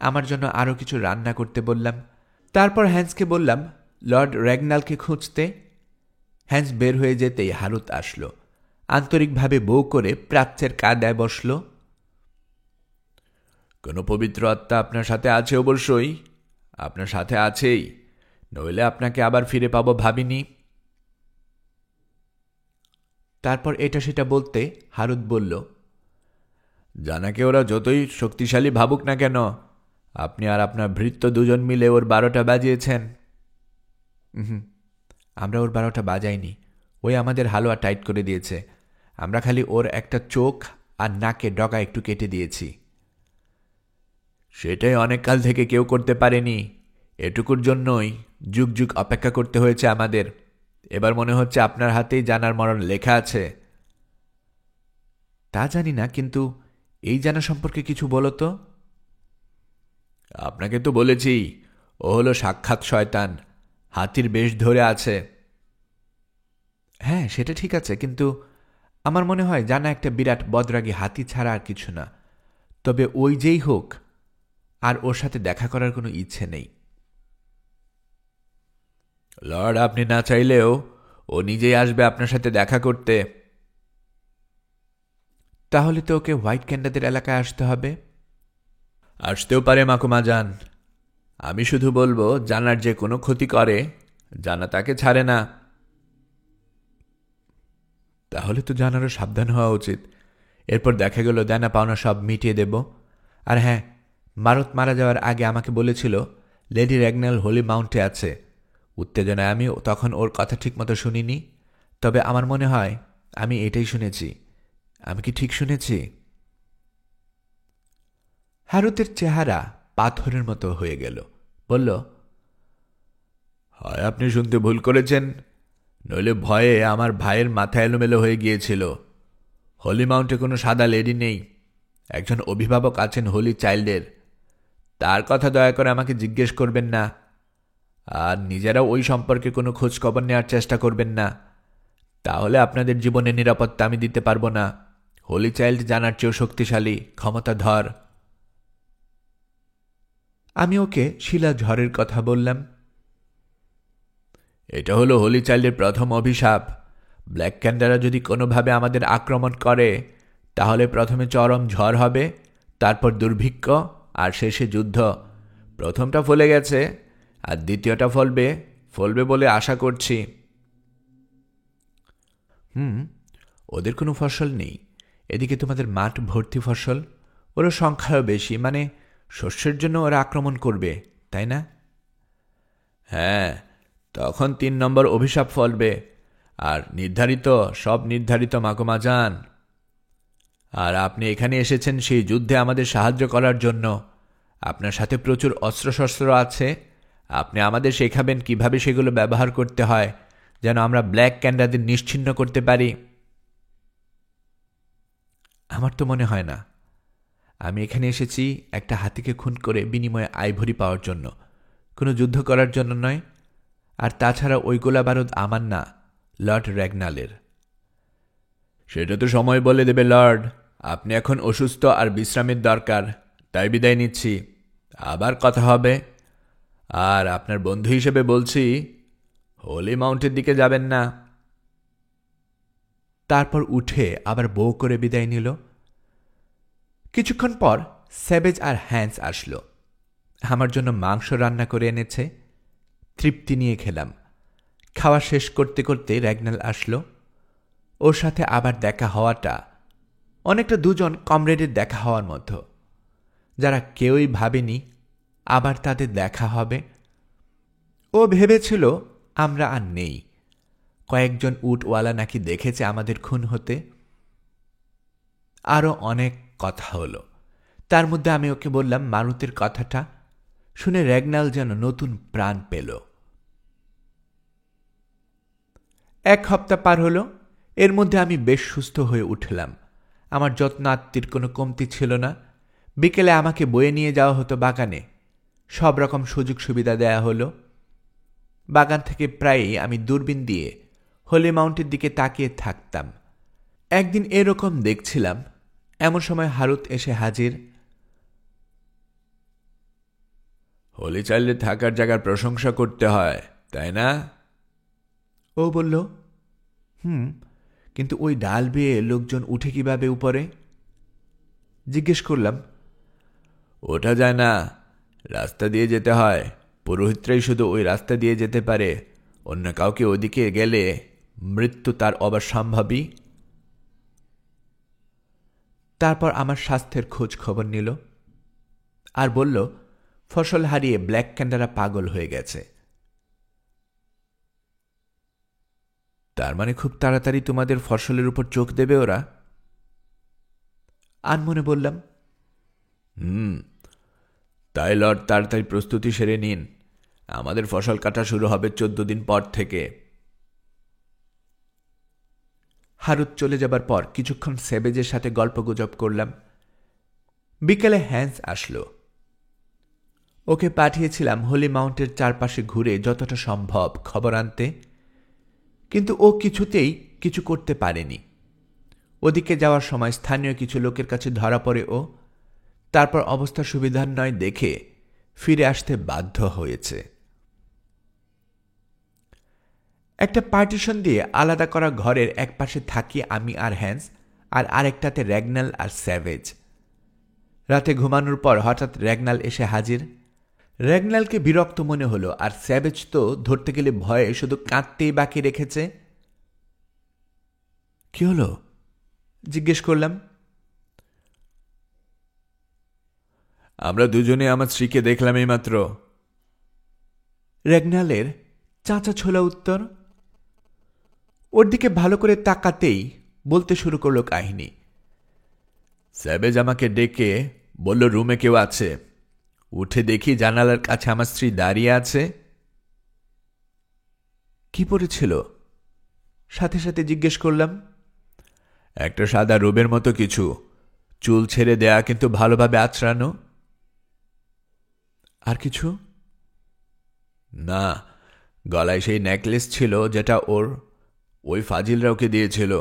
আমার জন্য আরও কিছু রান্না করতে বললাম। তারপর হ্যান্সকে বললাম লর্ড রেগনালকে খুঁজতে। হ্যান্স বের হয়ে যেতেই হারুত আসলো। আন্তরিকভাবে বউ করে প্রাচ্যের কাদায় বসল। কোনো পবিত্র আত্মা আপনার সাথে আছে? অবশ্যই আপনার সাথে আছেই, নইলে আপনাকে আবার ফিরে পাবো ভাবিনি। তারপর এটা সেটা বলতে হারুত বলল, জানাকে ওরা যতই শক্তিশালী ভাবুক না কেন, আপনি আর আপনার ভৃত্য দুজন মিলে ওর 12টা বাজিয়েছেন। আমরা ওর 12টা বাজাইনি, ওই আমাদের হালুয়া টাইট করে দিয়েছে। আমরা খালি ওর একটা চোখ আর নাকে ডগা একটু কেটে দিয়েছি। সেটাই অনেক কাল থেকে কেউ করতে পারেনি। এটুকুর জন্যই যুগ যুগ অপেক্ষা করতে হয়েছে আমাদের। এবার মনে হচ্ছে আপনার হাতেই জানার মরণ লেখা আছে। তা জানি না, কিন্তু এই জানা সম্পর্কে কিছু বলো তো। আপনাকে তো বলেছি, ও হলো সাক্ষাৎ শয়তান, হাতির বেশ ধরে আছে। হ্যাঁ, সেটা ঠিক আছে, কিন্তু আমার মনে হয় জানা একটা বিরাট বদরাগী হাতি ছাড়া আর কিছু না। তবে ওই যেই হোক, আর ওর সাথে দেখা করার কোনো ইচ্ছে নেই। লর্ড, আপনি না চাইলেও ও নিজেই আসবে আপনার সাথে দেখা করতে। তাহলে তো ওকে হোয়াইট ক্যান্ডাদের এলাকায় আসতে হবে। আসতেও পারে মাকুমা যান। আমি শুধু বলবো, জানার যে কোনো ক্ষতি করে, জানা তাকে ছাড়ে না। তাহলে তো জানারও সাবধান হওয়া উচিত। এরপর দেখা গেল দেনা পাওনা সব মিটিয়ে দেব। আর হ্যাঁ, মারত মারা যাওয়ার আগে আমাকে বলেছিল লেডি র্যাগনাল হোলি মাউন্টে আছে। উত্তেজনায় আমি তখন ওর কথা ঠিকমতো শুনিনি, তবে আমার মনে হয় আমি এটাই শুনেছি। আমি কি ঠিক শুনেছি? হারুতের চেহারা পাথরের মতো হয়ে গেল। বলল, হয় আপনি শুনতে ভুল করেছেন, নইলে ভয়ে আমার ভাইয়ের মাথা এলোমেলো হয়ে গিয়েছিল। হোলি মাউন্টে কোনো সাদা লেডি নেই। একজন অভিভাবক আছেন হোলি চাইল্ডের। তার কথা দয়া করে আমাকে জিজ্ঞেস করবেন না। আর নিজেরাও ওই সম্পর্কে কোনো খোঁজ খবর নেওয়ার চেষ্টা করবেন না। তাহলে আপনাদের জীবনের নিরাপত্তা আমি দিতে পারবো না। হোলি চাইল্ড জানার চেয়েও শক্তিশালী, ক্ষমতাধর। আমি ওকে শিলা ঝড়ের কথা বললাম। এটা হলো হোলি চাইল্ডের প্রথম অভিশাপ। ব্ল্যাক ক্যান্ডারা যদি কোনোভাবে আমাদের আক্রমণ করে, তাহলে প্রথমে চরম ঝড় হবে, তারপর দুর্ভিক্ষ, আর শেষে যুদ্ধ। প্রথমটা ফলে গেছে, আর দ্বিতীয়টা ফলবে বলে আশা করছি। ওদের কোনো ফসল নেই। এদিকে তোমাদের মাঠ ভর্তি ফসল। ওরা সংখ্যাও বেশি, মানে শস্যের জন্য ওরা আক্রমণ করবে, তাই না? হ্যাঁ, তখন 3 নম্বর অভিশাপ ফলবে। আর সব নির্ধারিত মাকুমা যান। আর আপনি এখানে এসেছেন সেই যুদ্ধে আমাদের সাহায্য করার জন্য। আপনার সাথে প্রচুর অস্ত্রশস্ত্র আছে। আপনি আমাদের শেখাবেন কিভাবে সেগুলো ব্যবহার করতে হয়, যেন আমরা ব্ল্যাক ক্যান্ডারদের নিশ্চিহ্ন করতে পারি। আমার তো মনে হয় না। আমি এখানে এসেছি একটা হাতিকে খুন করে বিনিময়ে আইভরি পাওয়ার জন্য, কোনো যুদ্ধ করার জন্য নয়। আর তাছাড়া ওই গোলা বারুদ আমার না, লর্ড র্যাগনালের। সেটা তো সময় বলে দেবে লর্ড। আপনি এখন অসুস্থ আর বিশ্রামের দরকার, তাই বিদায় নিচ্ছি। আবার কথা হবে। আর আপনার বন্ধু হিসেবে বলছি, হোলি মাউন্টের দিকে যাবেন না। তারপর উঠে আবার বউ করে বিদায় নিল। কিছুক্ষণ পর স্যাবেজ আর হ্যান্স আসলো। আমার জন্য মাংস রান্না করে এনেছে। তৃপ্তি নিয়ে খেলাম। খাওয়া শেষ করতে করতে র্যাগনাল আসলো। ওর সাথে আবার দেখা হওয়াটা অনেকটা দুজন কমরেডের দেখা হওয়ার মতো, যারা কেউই ভাবেনি আবার তাদের দেখা হবে। ও ভেবেছিল আমরা আর নেই। কয়েকজন উটওয়ালা নাকি দেখেছে আমাদের খুন হতে। আরও অনেক কথা হলো। তার মধ্যে আমি ওকে বললাম মারুতের কথাটা। শুনে র্যাগনাল যেন নতুন প্রাণ পেল। 1 সপ্তাহ পার হলো। এর মধ্যে আমি বেশ সুস্থ হয়ে উঠলাম। আমার যত্নাত্তির কোনো কমতি ছিল না। বিকেলে আমাকে বয়ে নিয়ে যাওয়া হতো বাগানে। সব রকম সুযোগ সুবিধা দেয়া হলো। বাগান থেকে প্রায়ই আমি দূরবীন দিয়ে হোলি মাউন্টের দিকে তাকিয়ে থাকতাম। একদিন এরকম দেখছিলাম, এমন সময় হারুত এসে হাজির। হোলি চাইল্ডে থাকার জায়গার প্রশংসা করতে হয়, তাই না? ও বলল, কিন্তু ওই ডাল বেয়ে লোকজন উঠে কিভাবে উপরে? জিজ্ঞেস করলাম। ওঠা যায় না, রাস্তা দিয়ে যেতে হয়। পুরোহিতরাই শুধু ওই রাস্তা দিয়ে যেতে পারে। অন্য কাউকে ওদিকে গেলে মৃত্যু তার অবশ্যম্ভাবী। তারপর আমার স্বাস্থ্যের খোঁজ খবর নিল আর বলল ফসল হারিয়ে ব্ল্যাক ক্যান্ডারা পাগল হয়ে গেছে। তার মানে খুব তাড়াতাড়ি তোমাদের ফসলের উপর চোখ দেবে ওরা? আনমনে বললাম, তাই লর্ড, তাড়াতাড়ি প্রস্তুতি সেরে নিন। আমাদের ফসল কাটা শুরু হবে 14 দিন পর থেকে। হারুত চলে যাবার পর কিছুক্ষণ সেবেজের সাথে গল্পগুজব করলাম। বিকেলে হ্যান্স আসলো। ওকে পাঠিয়েছিলাম হোলি মাউন্টের চারপাশে ঘুরে যতটা সম্ভব খবর আনতে, কিন্তু ও কিছুতেই কিছু করতে পারেনি। ওদিকে যাওয়ার সময় স্থানীয় কিছু লোকের কাছে ধরা পড়ে ও। তারপর অবস্থা সুবিধার নয় দেখে ফিরে আসতে বাধ্য হয়েছে। একটা পার্টিশন দিয়ে আলাদা করা ঘরের এক পাশে থাকি আমি আর হ্যান্স, আর আরেকটাতে র্যাগনাল আর স্যাভেজ। রাতে ঘুমানোর পর হঠাৎ র্যাগনাল এসে হাজির। র্যাগনালকে বিরক্ত মনে হলো, আর স্যাভেজ তো ধরতে গেলে ভয়ে শুধু কাঁদতেই বাকি রেখেছে। কি হলো জিজ্ঞেস করলাম। আমরা দুজনে আমার স্ত্রীকে দেখলাম এইমাত্র, র্যাগনালের চাঁচা ছোলা উত্তর। ওর দিকে ভালো করে তাকাতেই বলতে শুরু করলো কাহিনী। স্যাভেজ আমাকে ডেকে বলল রুমে কেউ আছে। উঠে দেখি জানালার কাছে আমার স্ত্রী দাঁড়িয়ে আছে। কি পরেছিল সাথে সাথে জিজ্ঞেস করলাম। একটা সাদা রোবের মতো কিছু, চুল ছেড়ে দেয়া কিন্তু ভালোভাবে আঁচড়ানো। আর কিছু না, গলায় সেই নেকলেস ছিল যেটা ওই ফাজিলরা ওকে দিয়েছিল।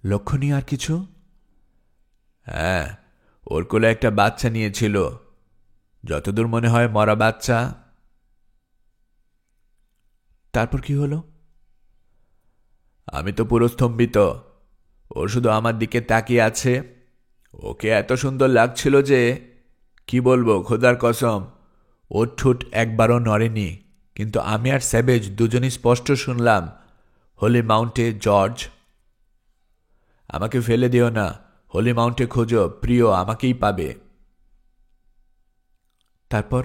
লক্ষণীয় আর কিছু? হ্যাঁ, ওর কোলে একটা বাচ্চা নিয়েছিল, যতদূর মনে হয় মরা বাচ্চা। তারপর কি হলো? আমি তো পুরো স্তম্ভিত। ও শুধু আমার দিকে তাকিয়ে আছে। ওকে এত সুন্দর লাগছিল যে কি বলবো, খোদার কসম, ওর ঠোঁট একবারও নড়েনি। কিন্তু আমি আর স্যাভেজ দুজনই স্পষ্ট শুনলাম, হোলি মাউন্টে জর্জ। আমাকে ফেলে দিও না, হোলি মাউন্টে খোঁজো, প্রিয় আমাকেই পাবে। তারপর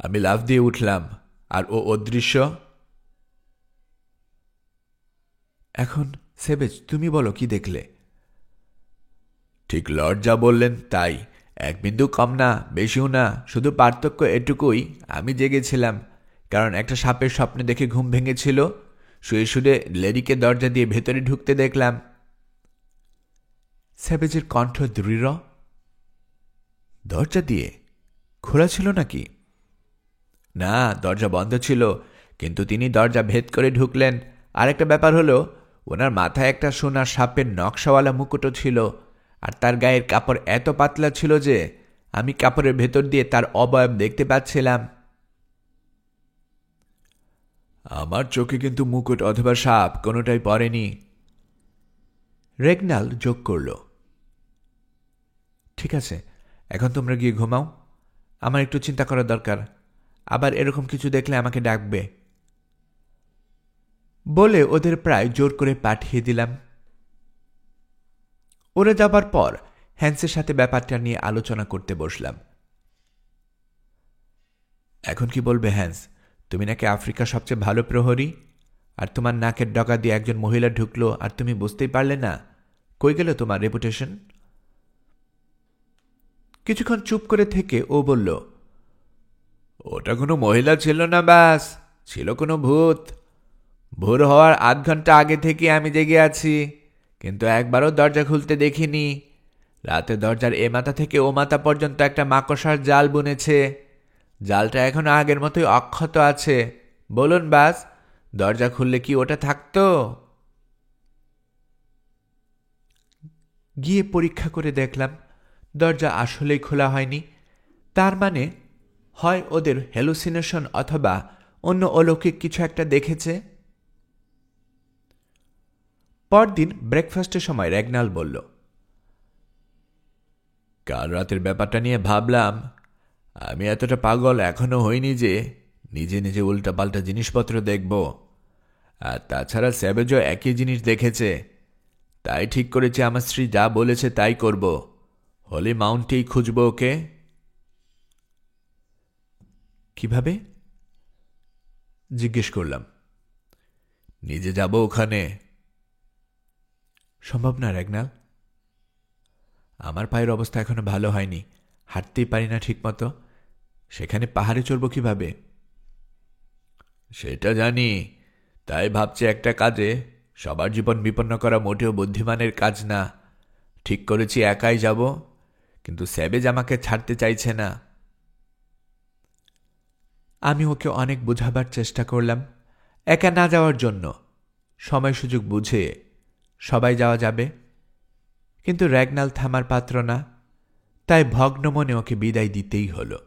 আমি লাফ দিয়ে উঠলাম, আর ও অদৃশ্য। এখন সেবেজ তুমি বলো কি দেখলে? ঠিক লর্ড যা বললেন তাই, এক বিন্দু কম না বেশিও না, শুধু পার্থক্য এটুকুই, আমি জেগেছিলাম, কারণ একটা সাপের স্বপ্নে দেখে ঘুম ভেঙেছিল। শুয়ে শুয়ে লেডিকে দরজা দিয়ে ভেতরে ঢুকতে দেখলাম। সেবেজের কণ্ঠ দৃঢ়। দরজা দিয়ে? খোলা ছিল নাকি? না, দরজা বন্ধ ছিল, কিন্তু তিনি দরজা ভেদ করে ঢুকলেন। আরেকটা ব্যাপার হলো, ওনার মাথায় একটা সোনার সাপের নকশাওয়ালা মুকুটও ছিল, আর তার গায়ের কাপড় এত পাতলা ছিল যে আমি কাপড়ের ভেতর দিয়ে তার অবয়ব দেখতে পাচ্ছিলাম। আমার চোখে কিন্তু মুকুট অথবা সাপ কোনোটাই পড়েনি, রেগনাল যোগ করল। ঠিক আছে, এখন তোমরা গিয়ে ঘুমাও। আমার একটু চিন্তা করা দরকার। আবার এরকম কিছু দেখলে আমাকে ডাকবে। বলে ওদের প্রায় জোর করে পাঠিয়ে দিলাম। ওরা যাবার পর হ্যান্সের সাথে ব্যাপারটা নিয়ে আলোচনা করতে বসলাম। এখন কি বলবে হ্যান্স? তুমি নাকি আফ্রিকার সবচেয়ে ভালো প্রহরী, আর তোমার নাকের ডগা দিয়ে একজন মহিলা ঢুকলো আর তুমি বুঝতেই পারলে না। কই গেল তোমার রেপুটেশন? কিছুক্ষণ চুপ করে থেকে ও বলল, ওটা কোনো মহিলা ছিল না, ব্যাস ছিল কোনো ভূত। ভোর হওয়ার আধ ঘন্টা আগে থেকে আমি জেগে আছি, কিন্তু একবারও দরজা খুলতে দেখিনি। রাতে দরজার এ মাথা থেকে ও মাথা পর্যন্ত একটা মাকড়সার জাল বুনেছে। জালটা এখন আগের মতোই অক্ষত আছে। বলুন বাস, দরজা খুললে কি ওটা থাকতো? গিয়ে পরীক্ষা করে দেখলাম দরজা আসলেই খোলা হয়নি। তার মানে হয় ওদের হ্যালুসিনেশন অথবা অন্য অলৌকিক কিছু একটা দেখেছে। পরদিন ব্রেকফাস্টের সময় রেগনাল বলল, কাল রাতের ব্যাপারটা নিয়ে ভাবলাম, আমি এতটা পাগল এখনো হইনি যে নিজে নিজে উল্টাপাল্টা জিনিসপত্র দেখব। আর তাছাড়া স্যাভেজও একই জিনিস দেখেছে। তাই ঠিক করেছে আমার স্ত্রী যা বলেছে তাই করব। হোলি মাউন্টেই খুঁজব ওকে। কিভাবে? জিজ্ঞেস করলাম, নিজে যাব ওখানে? সম্ভব না রেগনাল, আমার পায়ের অবস্থা এখনো ভালো হয়নি, হাঁটতেই পারি না ঠিকমতো। সেখানে পাহাড়ে চড়ব কিভাবে? সেটা জানি, তাই ভাবছি একটা কাজে সবার জীবন বিপন্ন করা মোটেও বুদ্ধিমানের কাজ না। ঠিক করেছি একাই যাব, কিন্তু স্যাবেজ আমাকে ছাড়তে চাইছে না। আমি ওকে অনেক বোঝাবার চেষ্টা করলাম একা না যাওয়ার জন্য, সময় সুযোগ বুঝে সবাই যাওয়া যাবে। কিন্তু রেগনাল থামার পাত্র না, তাই ভগ্ন মনে ওকে বিদায় দিতেই হলো।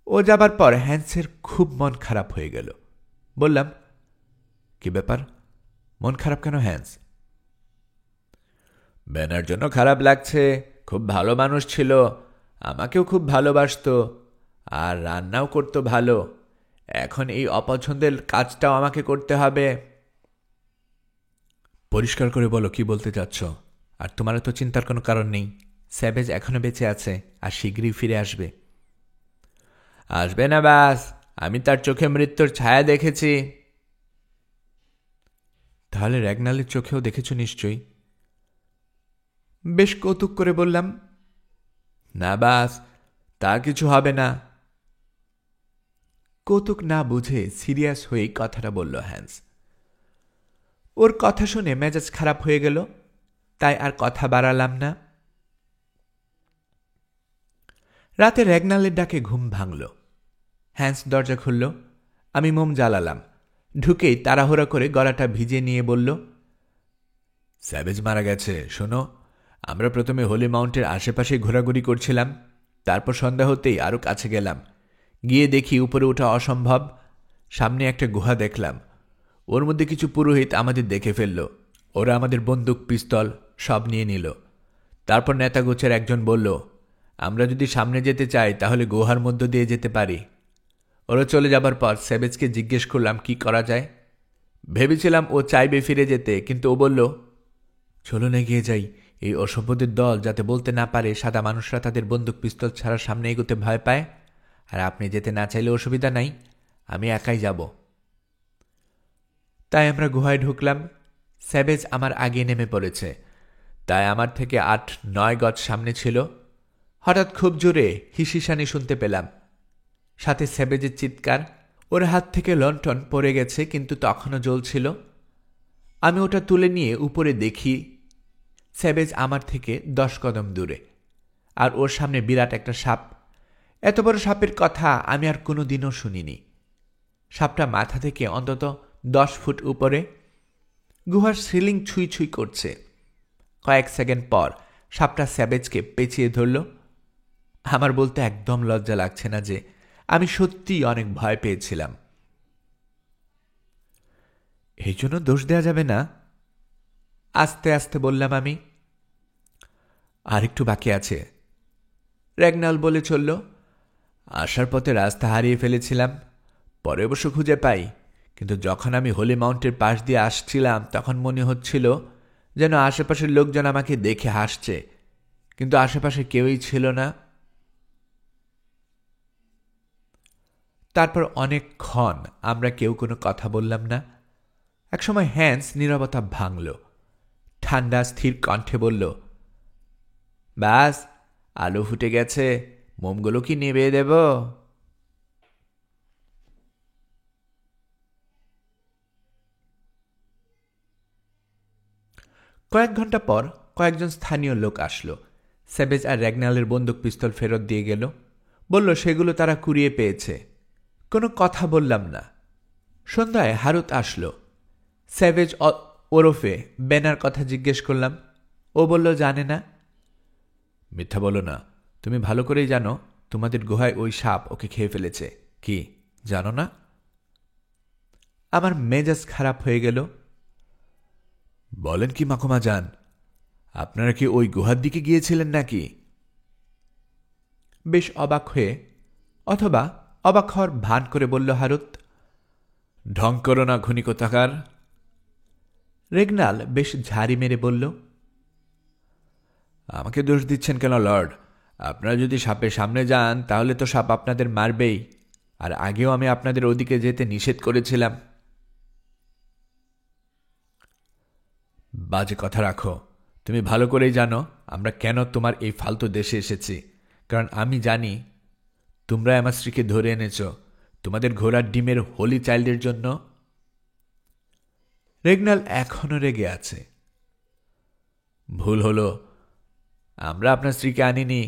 ও যাবার পর হ্যান্সের খুব মন খারাপ হয়ে গেল। বললাম, কি ব্যাপার, মন খারাপ কেন হ্যান্স? ব্যানার জন্য খারাপ লাগছে। খুব ভালো মানুষ ছিল, আমাকেও খুব ভালোবাসতো, আর রান্নাও করতো ভালো। এখন এই অপছন্দের কাজটাও আমাকে করতে হবে। পরিষ্কার করে বলো কি বলতে চাচ্ছ। আর তোমার তো চিন্তার কোনো কারণ নেই, স্যাভেজ এখনো বেঁচে আছে আর শীঘ্রই ফিরে আসবে। আসবে না বাস, আমি তার চোখে মৃত্যুর ছায়া দেখেছি। তাহলে রেগনালের চোখেও দেখেছ নিশ্চয়ই? বেশ কৌতুক করে বললাম, না বাস, তা কিছু হবে না। কৌতুক না বুঝে সিরিয়াস হয়েই কথাটা বলল হ্যান্স। ওর কথা শুনে মেজাজ খারাপ হয়ে গেল, তাই আর কথা বাড়ালাম না। রাতে রেগনালের ডাকে ঘুম ভাঙল। হ্যান্স দরজা খুলল, আমি মোম জ্বালালাম। ঢুকেই তাড়াহুড়া করে গলাটা ভিজিয়ে নিয়ে বলল, স্যাভেজ মারা গেছে। শোনো, আমরা প্রথমে হোলি মাউন্টের আশেপাশে ঘোরাঘুরি করছিলাম, তারপর সন্ধ্যা হতেই আরও কাছে গেলাম। গিয়ে দেখি উপরে ওঠা অসম্ভব। সামনে একটা গুহা দেখলাম, ওর মধ্যে কিছু পুরোহিত আমাদের দেখে ফেলল। ওরা আমাদের বন্দুক, পিস্তল সব নিয়ে নিল। তারপর নেতাগোছের একজন বলল, আমরা যদি সামনে যেতে চাই তাহলে গুহার মধ্য দিয়ে যেতে পারি। ওরা চলে যাবার পর স্যাভেজকে জিজ্ঞেস করলাম কি করা যায়। ভেবেছিলাম ও চাইবে ফিরে যেতে, কিন্তু ও বলল, চলুন এগিয়ে যাই। এই অসভ্যদের দল যাতে বলতে না পারে সাদা মানুষরা তাদের বন্দুক পিস্তল ছাড়া সামনে এগোতে ভয় পায়। আর আপনি যেতে না চাইলে অসুবিধা নাই, আমি একাই যাব। তাই আমরা গুহায় ঢুকলাম। স্যাভেজ আমার আগে নেমে পড়েছে, তাই আমার থেকে ৮-৯ গজ সামনে ছিল। হঠাৎ খুব জোরে হিসিসানি শুনতে পেলাম, সাথে স্যাভেজের চিৎকার। ওর হাত থেকে লণ্ঠন পড়ে গেছে, কিন্তু তখনও জ্বলছিল। আমি ওটা তুলে নিয়ে উপরে দেখি স্যাভেজ আমার থেকে ১০ কদম দূরে, আর ওর সামনে বিরাট একটা সাপ। এত বড় সাপের কথা আমি আর কোনো দিনও শুনিনি। সাপটা মাথা থেকে অন্তত ১০ ফুট উপরে। গুহার সিলিং ছুঁই ছুঁই করছে। কয়েক সেকেন্ড পর সাপটা স্যাভেজকে পেঁচিয়ে ধরল। আমার বলতে একদম লজ্জা লাগছে না যে আমি সত্যিই অনেক ভয় পেয়েছিলাম। এই জন্য দোষ দেয়া যাবে না, আস্তে আস্তে বললাম আমি। আর একটু বাকি আছে, রেগনাল বলে চলল। আসার পথে রাস্তা হারিয়ে ফেলেছিলাম, পরে অবশ্য খুঁজে পাই। কিন্তু যখন আমি হোলি মাউন্টের পাশ দিয়ে আসছিলাম তখন মনে হচ্ছিল যেন আশেপাশের লোকজন আমাকে দেখে হাসছে, কিন্তু আশেপাশে কেউই ছিল না। তারপর অনেকক্ষণ আমরা কেউ কোনো কথা বললাম না। একসময় হ্যান্স নীরবতা ভাঙল, ঠান্ডা স্থির কণ্ঠে বলল, ব্যাস, আলো ফুটে গেছে, মোমগুলো কি নিভিয়ে দেব? কয়েক ঘন্টা পর কয়েকজন স্থানীয় লোক আসলো। স্যাভেজ আর রেগনালের বন্দুক পিস্তল ফেরত দিয়ে গেল। বলল সেগুলো তারা কুড়িয়ে পেয়েছে। কোনো কথা বললাম না। সন্ধ্যায় হারুত আসলো। স্যাভেজ ওরফে বেনার কথা জিজ্ঞেস করলাম। ও বলল জানে না। মিথ্যা বলো না, তুমি ভালো করেই জানো তোমাদের গুহায় ওই সাপ ওকে খেয়ে ফেলেছে। কি জানো না? আমার মেজাজ খারাপ হয়ে গেল। বলেন কি মাকুমা যান, আপনারা কি ওই গুহার দিকে গিয়েছিলেন নাকি? বেশ অবাক হয়ে, অথবা অবাক হওয়ার ভান করে বলল হারুত। ঢং করো না ঘুনি কোথাকার। রেগনাল বেশ ঝাড়ি মেরে বলল, আমাকে দোষ দিচ্ছেন কেন লর্ড? আপনারা যদি সাপের সামনে যান তাহলে তো সাপ আপনাদের মারবেই, আর আগেও আমি আপনাদের ওদিকে যেতে নিষেধ করেছিলাম। বাজে কথা রাখো। তুমি ভালো করেই জানো আমরা কেন তোমার এই ফালতু দেশে এসেছি। কারণ আমি জানি তোমরা আমার স্ত্রীকে ধরে এনেছ তোমাদের ঘোড়ার ডিমের হোলি চাইল্ডের জন্য। রেগনাল এখনো রেগে আছে। ভুল হলো, আমরা আপনার স্ত্রীকে আনিনি।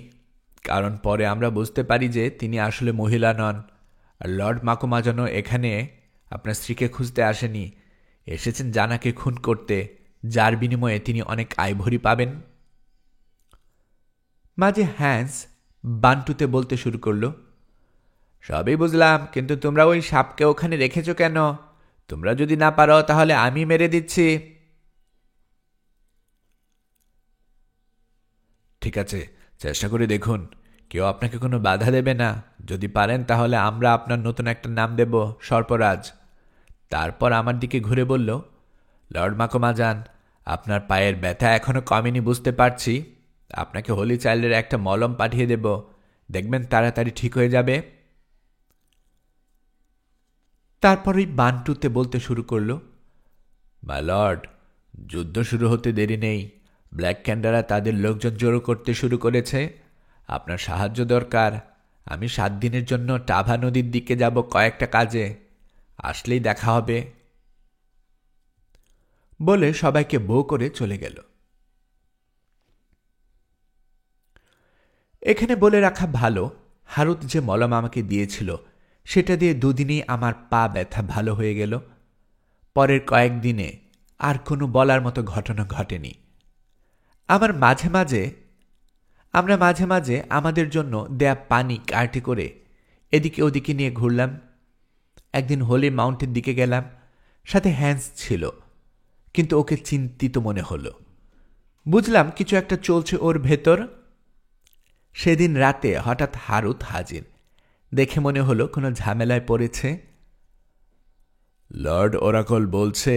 কারণ পরে আমরা বুঝতে পারি যে তিনি আসলে মহিলা নন। আর লর্ড মাকুমাজানো এখানে আপনার স্ত্রীকে খুঁজতে আসেনি, এসেছেন জানাকে খুন করতে, যার বিনিময়ে তিনি অনেক আইভরি পাবেন। মাঝে হ্যান্স বান্টুতে বলতে শুরু করল, সবই বুঝলাম, কিন্তু তোমরা ওই সাপকে ওখানে রেখেছ কেন? তোমরা যদি না পারো তাহলে আমি মেরে দিচ্ছি। ঠিক আছে, চেষ্টা করে দেখুন, কেউ আপনাকে কোনো বাধা দেবে না। যদি পারেন তাহলে আমরা আপনার নতুন একটা নাম দেব, সর্পরাজ। তারপর আমার দিকে ঘুরে বলল, লর্ড মাকুমাজান, আপনার পায়ের ব্যথা এখনো কমেনি বুঝতে পারছি। আপনাকে হোলি চাইল্ডের একটা মলম পাঠিয়ে দেব, দেখবেন তাড়াতাড়ি ঠিক হয়ে যাবে। তারপর ওই বান্টুতে বলতে শুরু করল, মাই লর্ড, যুদ্ধ শুরু হতে দেরি নেই। ব্ল্যাক ক্যান্ডারা তাদের লোকজন জড়ো করতে শুরু করেছে। আপনার সাহায্য দরকার। আমি 7 দিনের জন্য টাভা নদীর দিকে যাব কয়েকটা কাজে, আসলেই দেখা হবে। বলে সবাইকে বউ করে চলে গেল। এখানে বলে রাখা ভালো, হারুত যে মলম আমাকে দিয়েছিল সেটা দিয়ে 2 দিনেই আমার পা ব্যথা ভালো হয়ে গেল। পরের কয়েকদিনে আর কোনো বলার মতো ঘটনা ঘটেনি। আমরা মাঝে মাঝে আমাদের জন্য দেয়া পানি কার্টে করে এদিকে ওদিকে নিয়ে ঘুরলাম। একদিন হোলি মাউন্টের দিকে গেলাম, সাথে হ্যান্স ছিল, কিন্তু ওকে চিন্তিত মনে হলো। বুঝলাম কিছু একটা চলছে ওর ভেতর। সেদিন রাতে হঠাৎ হারুত হাজির। দেখে মনে হলো কোনো ঝামেলায় পড়েছে। লর্ড ওরাকল বলছে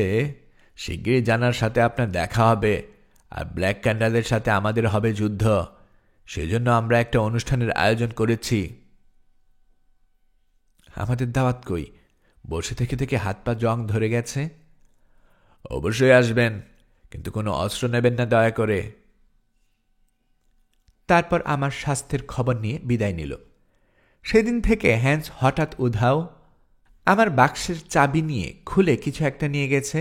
শিগগিরই জানার সাথে আপনার দেখা হবে, আর ব্ল্যাক ক্যান্ডালের সাথে আমাদের হবে যুদ্ধ। সেজন্য আমরা একটা অনুষ্ঠানের আয়োজন করেছি। আমাদের দাওয়াত কই? বসে থেকে থেকে হাত পা জং ধরে গেছে। অবশ্যই আসবেন, কিন্তু কোনো অস্ত্র নেবেন না দয়া করে। তারপর আমার স্বাস্থ্যের খবর নিয়ে বিদায় নিল। সেদিন থেকে হ্যান্স হঠাৎ উধাও। আমার বাক্সের চাবি নিয়ে খুলে কিছু একটা নিয়ে গেছে।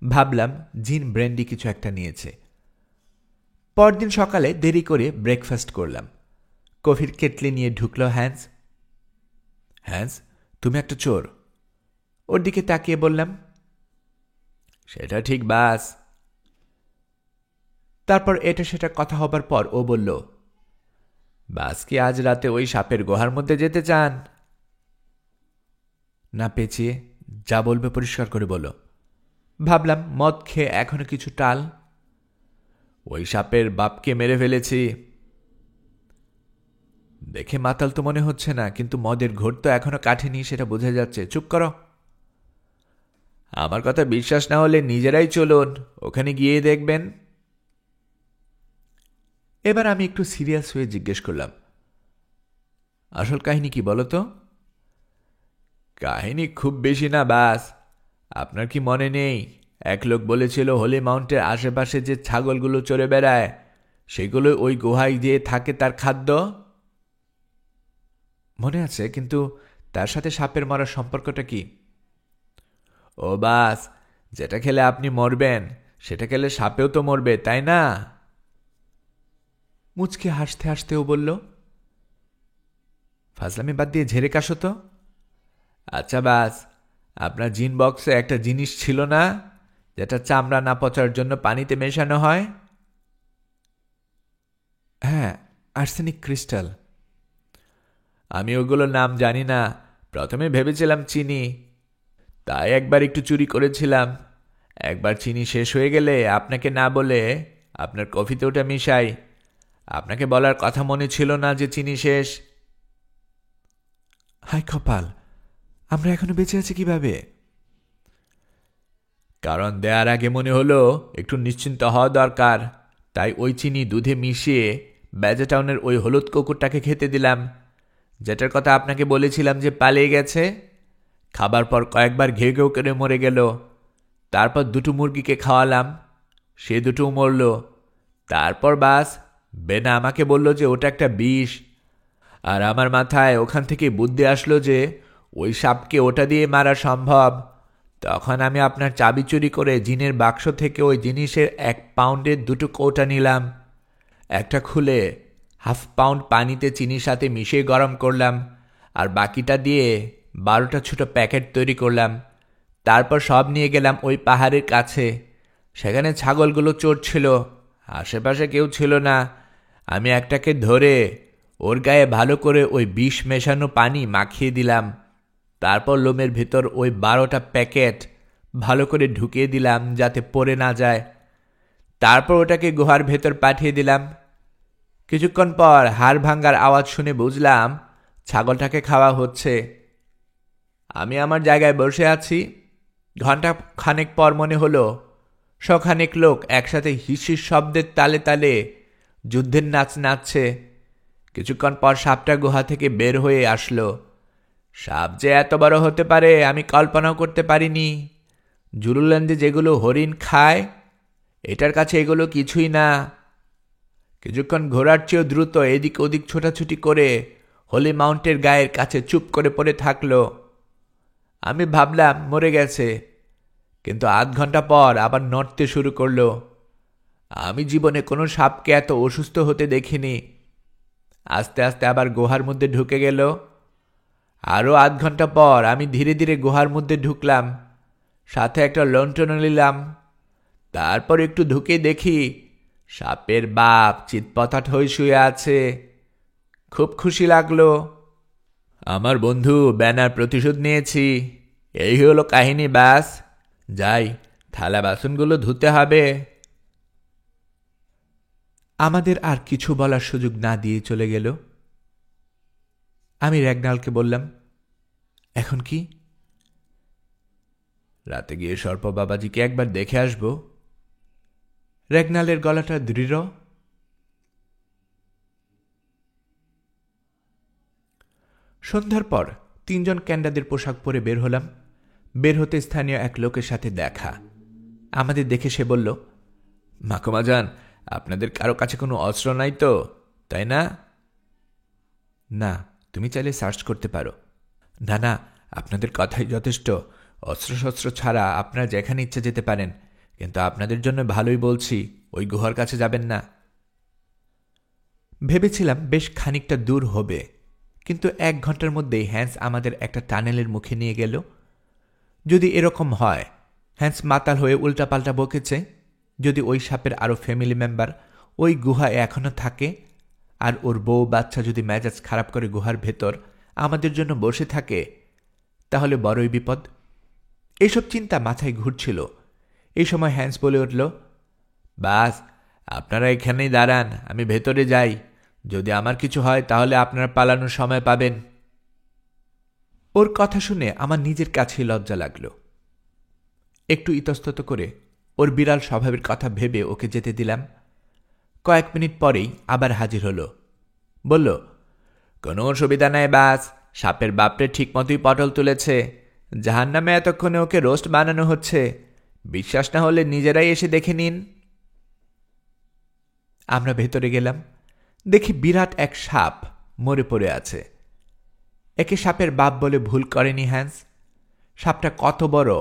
ভাবলাম জিন ব্র্যান্ডি কিছু একটা নিয়েছে। পরদিন সকালে দেরি করে ব্রেকফাস্ট করলাম। কফির কেটলি নিয়ে ঢুকল হ্যান্স। হ্যান্স, তুমি একটা চোর। ওর দিকে তাকিয়ে বললাম, সেটা ঠিক বাস। তারপর এটা সেটা কথা হবার পর ও বলল, বাস কি আজ রাতে ওই সাপের গুহার মধ্যে যেতে চান? না পেঁচিয়ে, যা বলবে পরিষ্কার করে বলো। ভাবলাম মদ খেয়ে এখনো কিছু টাল। ওই সাপের বাপকে মেরে ফেলেছি। দেখে মাতাল তো মনে হচ্ছে না, কিন্তু মদের ঘোর তো এখনো কাটেনি, সেটা বোঝা যাচ্ছে। চুপ করো। আমার কথা বিশ্বাস না হলে নিজেরাই চলুন, ওখানে গিয়ে দেখবেন। এবার আমি একটু সিরিয়াস হয়ে জিজ্ঞেস করলাম, আসল কাহিনী কি বলো তো? কাহিনী খুব বেশি না বাস। আপনার কি মনে নেই, এক লোক বলেছিল হোলি মাউন্টের আশেপাশে যে ছাগলগুলো চড়ে বেড়ায় সেগুলো ওই গুহায় দিয়ে থাকে তার খাদ্য? মনে আছে, কিন্তু তার সাথে সাপের মরার সম্পর্কটা কি? ও বাস, যেটা খেলে আপনি মরবেন সেটা খেলে সাপেও তো মরবে, তাই না? মুচকে হাসতে হাসতেও বলল, ফাজলামি বাদ দিয়ে ঝেড়ে কাশো তো। আচ্ছা বাস, আপনার জিন বক্সে একটা জিনিস ছিল না যেটা চামড়া না পচার জন্য পানিতে মেশানো হয়? হ্যাঁ, আর্সেনিক ক্রিস্টাল। আমি ওগুলোর নাম জানি না। প্রথমে ভেবেছিলাম চিনি, তাই একবার একটু চুরি করেছিলাম। একবার চিনি শেষ হয়ে গেলে আপনাকে না বলে আপনার কফিতে ওটা মিশাই। আপনাকে বলার কথা মনে ছিল না যে চিনি শেষ। হায় কপাল, আমরা এখনো বেঁচে আছি কিভাবে? কারণ দেওয়ার আগে মনে হলো একটু নিশ্চিন্ত হওয়া দরকার, তাই ওই চিনি দুধে মিশিয়ে ব্যাজেটাউনের ওই হলুদ কুকুরটাকে খেতে দিলাম। যেটার কথা আপনাকে বলেছিলাম যে পালিয়ে গেছে। খাবার পর কয়েকবার ঘেউ ঘেউ করে মরে গেল। তারপর দুটো মুরগিকে খাওয়ালাম, সে দুটো মরল। তারপর বাস বেনা আমাকে বলল যে ওটা একটা বিষ। আর আমার মাথায় ওখান থেকে বুদ্ধি আসলো যে ওই সাপকে ওটা দিয়ে মারা সম্ভব। তখন আমি আপনার চাবি চুরি করে জিনের বাক্স থেকে ওই জিনিসের 1 পাউন্ডের দুটো কৌটা নিলাম। একটা খুলে ½ পাউন্ড পানিতে চিনির সাথে মিশিয়ে গরম করলাম, আর বাকিটা দিয়ে 12টা ছোট প্যাকেট তৈরি করলাম। তারপর সব নিয়ে গেলাম ওই পাহাড়ের কাছে। সেখানে ছাগলগুলো চড়ছিল, আশেপাশে কেউ ছিল না। আমি একটাকে ধরে ওর গায়ে ভালো করে ওই বিষ মেশানো পানি মাখিয়ে দিলাম। তারপর লোমের ভেতর ওই 12টা প্যাকেট ভালো করে ঢুকিয়ে দিলাম যাতে পড়ে না যায়। তারপর ওটাকে গুহার ভেতর পাঠিয়ে দিলাম। কিছুক্ষণ পর হাড় ভাঙ্গার আওয়াজ শুনে বুঝলাম ছাগলটাকে খাওয়া হচ্ছে। আমি আমার জায়গায় বসে আছি। ঘন্টা খানেক পর মনে হলো শখানেক লোক একসাথে হিসির শব্দের তালে তালে যুদ্ধের নাচ নাচছে। কিছুক্ষণ পর সাপটা গুহা থেকে বের হয়ে আসলো। সাপ যে এত বড় হতে পারে আমি কল্পনাও করতে পারিনি। জুরুল্যান্ডে যেগুলো হরিণ খায়, এটার কাছে এগুলো কিছুই না। কিছুক্ষণ ঘোড়ার চেয়েও দ্রুত এদিক ওদিক ছোটাছুটি করে হোলি মাউন্টের গায়ের কাছে চুপ করে পড়ে থাকলো। আমি ভাবলাম মরে গেছে, কিন্তু আধ ঘন্টা পর আবার নড়তে শুরু করলো। আমি জীবনে কোনো সাপকে এত অসুস্থ হতে দেখিনি। আস্তে আস্তে আবার গুহার মধ্যে ঢুকে গেল। আরও আধ ঘন্টা পর আমি ধীরে ধীরে গুহার মধ্যে ঢুকলাম, সাথে একটা লণ্ঠনও নিলাম। তারপর একটু ঢুকে দেখি সাপের বাপ চিৎপটাট হয়ে শুয়ে আছে। খুব খুশি লাগলো। আমার বন্ধু ব্যানার প্রতিশোধ নিয়েছি, এই হলো কাহিনী। ব্যাস যাই, থালা বাসনগুলো ধুতে হবে। আমাদের আর কিছু বলার সুযোগ না দিয়ে চলে গেল। আমি রেগনালকে বললাম, এখন কি? রাতে গিয়ে সর্প বাবাজিকে একবার দেখে আসব। রেগনালের গলাটা দৃঢ়। সন্ধ্যার পর 3 জন ক্যান্ডাদের পোশাক পরে বের হলাম। বের হতে স্থানীয় এক লোকের সাথে দেখা। আমাদের দেখে সে বলল, মাকুমাজান, আপনাদের কারো কাছে কোনো অস্ত্র নাই তো, তাই না? না, তুমি চাইলে সার্চ করতে পারো। না না, আপনাদের কথাই যথেষ্ট। অস্ত্রশস্ত্র ছাড়া আপনারা যেখানে ইচ্ছে যেতে পারেন, কিন্তু আপনাদের জন্য ভালোই বলছি, ওই গুহার কাছে যাবেন না। ভেবেছিলাম বেশ খানিকটা দূর হবে, কিন্তু 1 ঘন্টার মধ্যেই হ্যান্স আমাদের একটা টানেলের মুখে নিয়ে গেল। যদি এরকম হয়, হ্যান্স মাতাল হয়ে উল্টাপাল্টা বকেছে, যদি ওই সাপের আরও ফ্যামিলি মেম্বার ওই গুহায় এখনো থাকে, আর ওর বউ বাচ্চা যদি মেজাজ খারাপ করে গুহার ভেতর আমাদের জন্য বসে থাকে, তাহলে বড়ই বিপদ। এইসব চিন্তা মাথায় ঘুরছিল। এই সময় হ্যান্স বলে উঠল, বাস, আপনারা এখানেই দাঁড়ান, আমি ভেতরে যাই। যদি আমার কিছু হয় তাহলে আপনারা পালানোর সময় পাবেন। ওর কথা শুনে আমার নিজের কাছেই লজ্জা লাগলো। একটু ইতস্তত করে ওর বিড়াল স্বভাবের কথা ভেবে ওকে যেতে দিলাম। কয়েক মিনিট পরেই আবার হাজির হলো। বলল, কোনো অসুবিধা নাই বাস, সাপের বাপরে ঠিক মতোই পটল তুলেছে। জাহান্নামে এতক্ষণে ওকে রোস্ট বানানো হচ্ছে। বিশ্বাস না হলে নিজেরাই এসে দেখে নিন। আমরা ভেতরে গেলাম। দেখি বিরাট এক সাপ মরে পড়ে আছে। একে সাপের বাপ বলে ভুল করেনি হ্যান্স। সাপটা কত বড়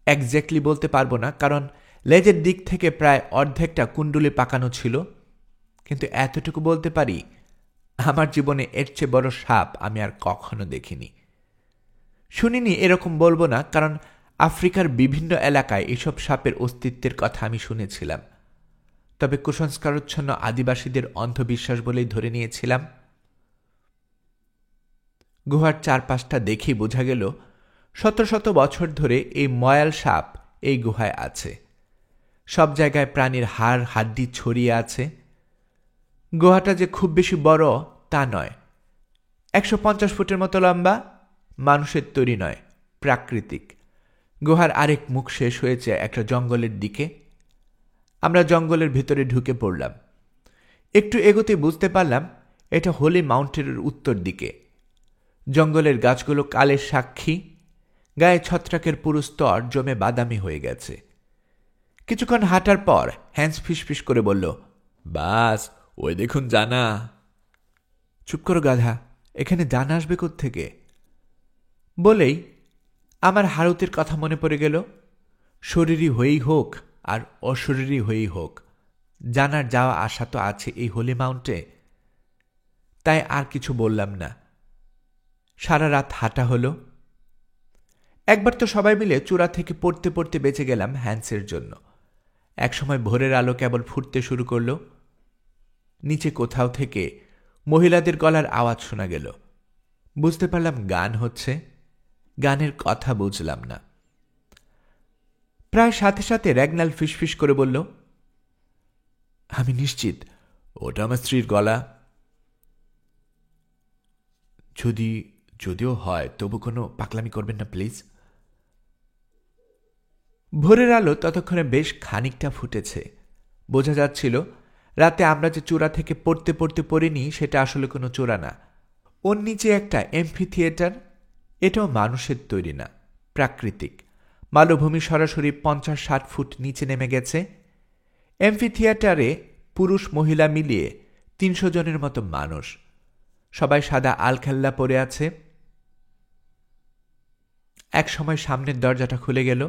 একজ্যাক্টলি বলতে পারবো না, কারণ লেজের দিক থেকে প্রায় অর্ধেকটা কুণ্ডুলি পাকানো ছিল। কিন্তু এতটুকু বলতে পারি, আমার জীবনে এর চেয়ে বড় সাপ আমি আর কখনো দেখিনি। শুনিনি এরকম বলবো না, কারণ আফ্রিকার বিভিন্ন এলাকায় এসব সাপের অস্তিত্বের কথা আমি শুনেছিলাম। তবে কুসংস্কারচ্ছন্ন আদিবাসীদের অন্ধবিশ্বাস বলেই ধরে নিয়েছিলাম। গুহার চারপাশটা দেখেই বোঝা গেল শত শত বছর ধরে এই ময়াল সাপ এই গুহায় আছে। সব জায়গায় প্রাণীর হাড় হাড্ডি ছড়িয়ে আছে। গুহাটা যে খুব বেশি বড় তা নয়। 150 ফুটের মতো লম্বা, মানুষের তৈরি নয়, প্রাকৃতিক। গুহার আরেক মুখ শেষ হয়েছে একটা জঙ্গলের দিকে। আমরা জঙ্গলের ভিতরে ঢুকে পড়লাম। একটু এগোতে বুঝতে পারলাম এটা হোলি মাউন্টেনের উত্তর দিকে, জঙ্গলের গাছগুলো কালের সাক্ষী, গায়ে ছত্রাকের পুরো স্তর জমে বাদামি হয়ে গেছে। কিছুক্ষণ হাঁটার পর হ্যান্স ফিসফিস করে বলল, বাস, ওই দেখুন জানা। চুপ করো গাধা, এখানে জানা আসবে কোত্থেকে? বলেই আমার হারুতের কথা মনে পড়ে গেল। শরীরী হয়েই হোক আর অশরীরী হয়েই হোক, জানার যাওয়া আসা তো আছে এই হোলি মাউন্টে। তাই আর কিছু বললাম না। সারা রাত হাঁটা হলো। একবার তো সবাই মিলে চূড়া থেকে পড়তে পড়তে বেঁচে গেলাম হ্যান্সের জন্য। একসময় ভোরের আলো কেবল ফুটতে শুরু করল। নিচে কোথাও থেকে মহিলাদের গলার আওয়াজ শোনা গেল। বুঝতে পারলাম গান হচ্ছে, গানের কথা বুঝলাম না। প্রায় সাথে সাথে র্যাগনাল ফিসফিস করে বলল, আমি নিশ্চিত ওটা আমার স্ত্রীর গলা। যদিও হয়, তবু কোনো পাগলামি করবেন না প্লিজ। ভোরের আলো ততক্ষণে বেশ খানিকটা ফুটেছে। বোঝা যাচ্ছিল রাতে আমরা যে চূড়া থেকে পড়তে পড়তে পড়িনি সেটা আসলে কোনো চূড়া না। ওর নিচে একটা এমফি থিয়েটার। এটাও মানুষের তৈরি না, প্রাকৃতিক। মালভূমি সরাসরি 50-60 ফুট নিচে নেমে গেছে। এমফি থিয়েটারে পুরুষ মহিলা মিলিয়ে 300 জনের মতো মানুষ। সবাই সাদা আলখাল্লা পরে আছে। এক সময় সামনের দরজাটা খুলে গেল।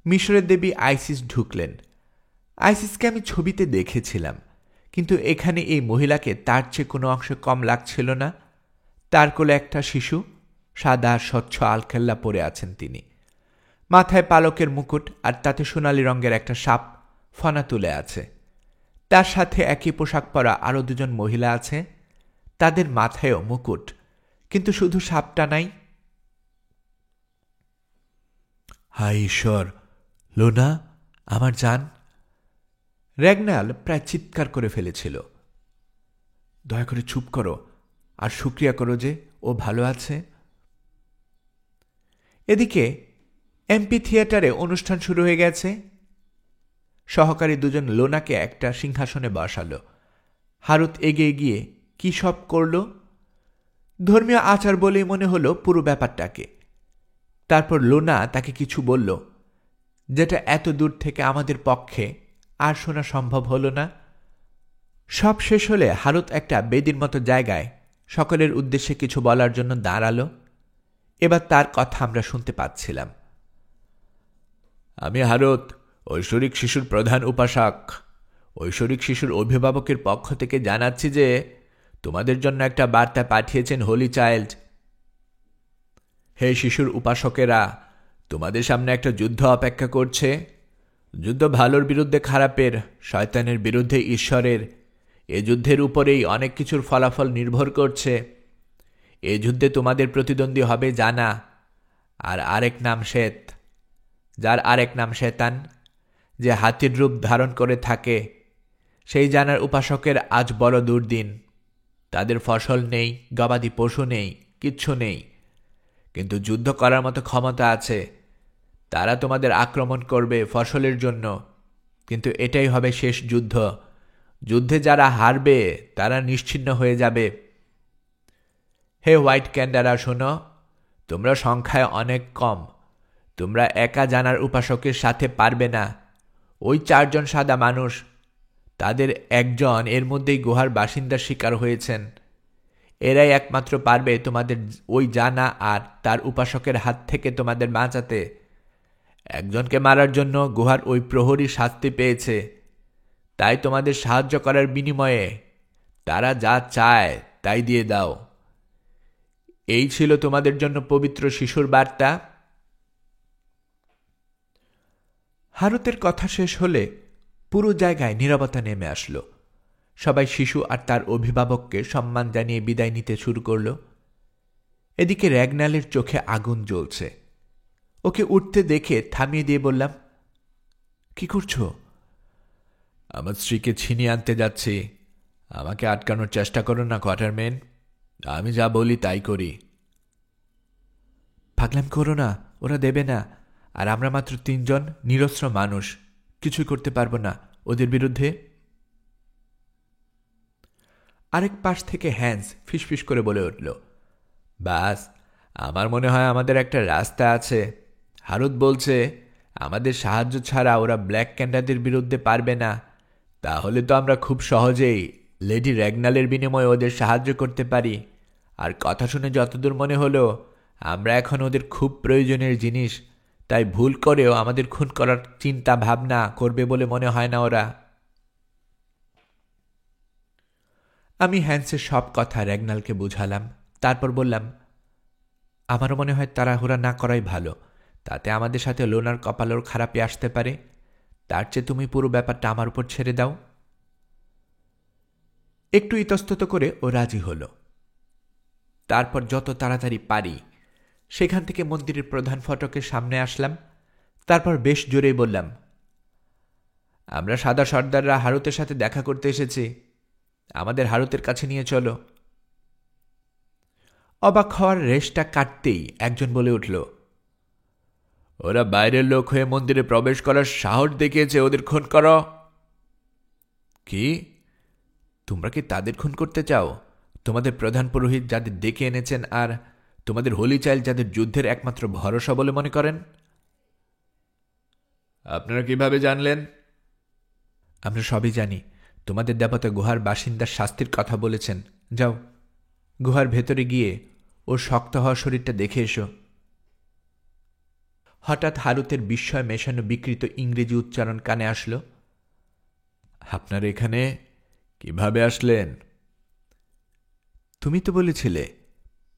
মিশরের দেবী আইসিস ঢুকলেন। আইসিসকে আমি ছবিতে দেখেছিলাম, কিন্তু এখানে এই মহিলাকে তার চেয়ে কোনো অংশে কম লাগছিল না। তার কোলে একটা শিশু, সাদা স্বচ্ছ আলখাল্লা পরে আছেন তিনি। মাথায় পালকের মুকুট আর তাতে সোনালি রঙের একটা সাপ ফনা তুলে আছে। তার সাথে একই পোশাক পরা আরও 2 জন মহিলা আছে। তাদের মাথায়ও মুকুট, কিন্তু শুধু সাপটা নাই। হায় ঈশ্বর, লোনা, আমার জান! র্যাগনাল প্রায় চিৎকার করে ফেলেছিল। দয়া করে চুপ করো আর শুক্রিয়া করো যে ও ভালো আছে। এদিকে এমপি থিয়েটারে অনুষ্ঠান শুরু হয়ে গেছে। সহকারী 2 জন লোনাকে একটা সিংহাসনে বসালো। হারুত এগিয়ে গিয়ে কি সব করল। ধর্মীয় আচার বলেই মনে হলো পুরো ব্যাপারটাকে। তারপর লোনা তাকে কিছু বলল, যেটা এত দূর থেকে আমাদের পক্ষে আর শোনা সম্ভব হলো না। সব শেষ হলে হারুত একটা বেদির মতো জায়গায় সকলের উদ্দেশ্যে কিছু বলার জন্য দাঁড়ালো। এবার তার কথা আমরা শুনতে পাচ্ছিলাম। আমি হারুত, ঐশ্বরিক শিশুর প্রধান উপাসক। ঐশ্বরিক শিশুর অভিভাবকের পক্ষ থেকে জানাচ্ছি যে তোমাদের জন্য একটা বার্তা পাঠিয়েছেন হোলি চাইল্ড। হে শিশুর উপাসকেরা, তোমাদের সামনে একটা যুদ্ধ অপেক্ষা করছে। যুদ্ধ ভালোর বিরুদ্ধে খারাপের, শয়তানের বিরুদ্ধে ঈশ্বরের। এ যুদ্ধের উপরেই অনেক কিছুর ফলাফল নির্ভর করছে। এ যুদ্ধে তোমাদের প্রতিদ্বন্দ্বী হবে জানা, আর আরেক নাম শ্বেত, যার আরেক নাম শয়তান, যে হাতির রূপ ধারণ করে থাকে। সেই জানার উপাসকের আজ বড় দুর্দিন। তাদের ফসল নেই, গবাদি পশু নেই, কিচ্ছু নেই, কিন্তু যুদ্ধ করার মতো ক্ষমতা আছে। তারা তোমাদের আক্রমণ করবে ফসলের জন্য, কিন্তু এটাই হবে শেষ যুদ্ধ। যুদ্ধে যারা হারবে তারা নিশ্চিহ্ন হয়ে যাবে। হে হোয়াইট ক্যান্ডারা, শোনো, তোমরা সংখ্যায় অনেক কম। তোমরা একা জানার উপাসকের সাথে পারবে না। ওই 4 জন সাদা মানুষ, তাদের একজন এর মধ্যেই গুহার বাসিন্দার শিকার হয়েছেন। এরাই একমাত্র পারবে তোমাদের ওই জানা আর তার উপাসকের হাত থেকে তোমাদের বাঁচাতে। একজনকে মারার জন্য গুহার ওই প্রহরী শাস্তি পেয়েছে। তাই তোমাদের সাহায্য করার বিনিময়ে তারা যা চায় তাই দিয়ে দাও। এই ছিল তোমাদের জন্য পবিত্র শিশুর বার্তা। হারুতের কথা শেষ হলে পুরো জায়গায় নীরবতা নেমে আসলো। সবাই শিশু আর তার অভিভাবককে সম্মান জানিয়ে বিদায় নিতে শুরু করল। এদিকে র্যাগনালের চোখে আগুন জ্বলছে। ওকে উঠতে দেখে থামিয়ে দিয়ে বললাম, কি করছো? আমার স্ত্রীকে ছিনিয়ে আনতে যাচ্ছি। আমাকে আটকানোর চেষ্টা করো না কোয়ার্টারম্যান। আমি যা বলি তাই করি। পাগলামি করো না, ওরা দেবে না। আর আমরা মাত্র 3 জন নিরস্ত্র মানুষ, কিছুই করতে পারবো না ওদের বিরুদ্ধে। আরেক পাশ থেকে হ্যান্স ফিসফিস করে বলে উঠল, বাস, আমার মনে হয় আমাদের একটা রাস্তা আছে। হারুত বলছে আমাদের সাহায্য ছাড়া ওরা ব্ল্যাক ক্যান্ডারদের বিরুদ্ধে পারবে না। তাহলে তো আমরা খুব সহজেই লেডি র্যাগনালের বিনিময়ে ওদের সাহায্য করতে পারি। আর কথা শুনে যতদূর মনে হলো, আমরা এখন ওদের খুব প্রয়োজনের জিনিস। তাই ভুল করেও আমাদের খুন করার চিন্তা ভাবনা করবে বলে মনে হয় না ওরা। আমি হ্যান্সের সব কথা র্যাগনালকে বুঝালাম। তারপর বললাম, আমারও মনে হয় তাড়াহুড়া না করাই ভালো। তাতে আমাদের সাথে লোনার কপালের খারাপই আসতে পারে। তার চেয়ে তুমি পুরো ব্যাপারটা আমার উপর ছেড়ে দাও। একটু ইতস্তত করে ও রাজি হল। তারপর যত তাড়াতাড়ি পারি সেখান থেকে মন্দিরের প্রধান ফটকের সামনে আসলাম। তারপর বেশ জোরেই বললাম, আমরা সাদা সর্দাররা হারুতের সাথে দেখা করতে এসেছি। আমাদের হারুতের কাছে নিয়ে চলো। অবাক হওয়ার রেশটা কাটতেই একজন বলে উঠল, ওরা বাইরের লোক হয়ে মন্দিরে প্রবেশ করার সাহস দেখিয়েছে, ওদের খুন করো। কি, তোমরা কি তাদের খুন করতে চাও? তোমাদের প্রধান পুরোহিত যাদের ডেকে এনেছেন আর তোমাদের হোলি চাইল্ড যাদের যুদ্ধের একমাত্র ভরসা বলে মনে করেন? আপনারা কিভাবে জানলেন? আমরা সবই জানি। তোমাদের দেবতা গুহার বাসিন্দার শাস্তির কথা বলেছেন। যাও, গুহার ভেতরে গিয়ে ওর শক্ত হওয়া শরীরটা দেখে এসো। হঠাৎ হারুতের বিস্ময় মেশানো বিকৃত ইংরেজি উচ্চারণ কানে আসলো। আপনারা এখানে কিভাবে আসলেন? তুমি তো বলেছিলে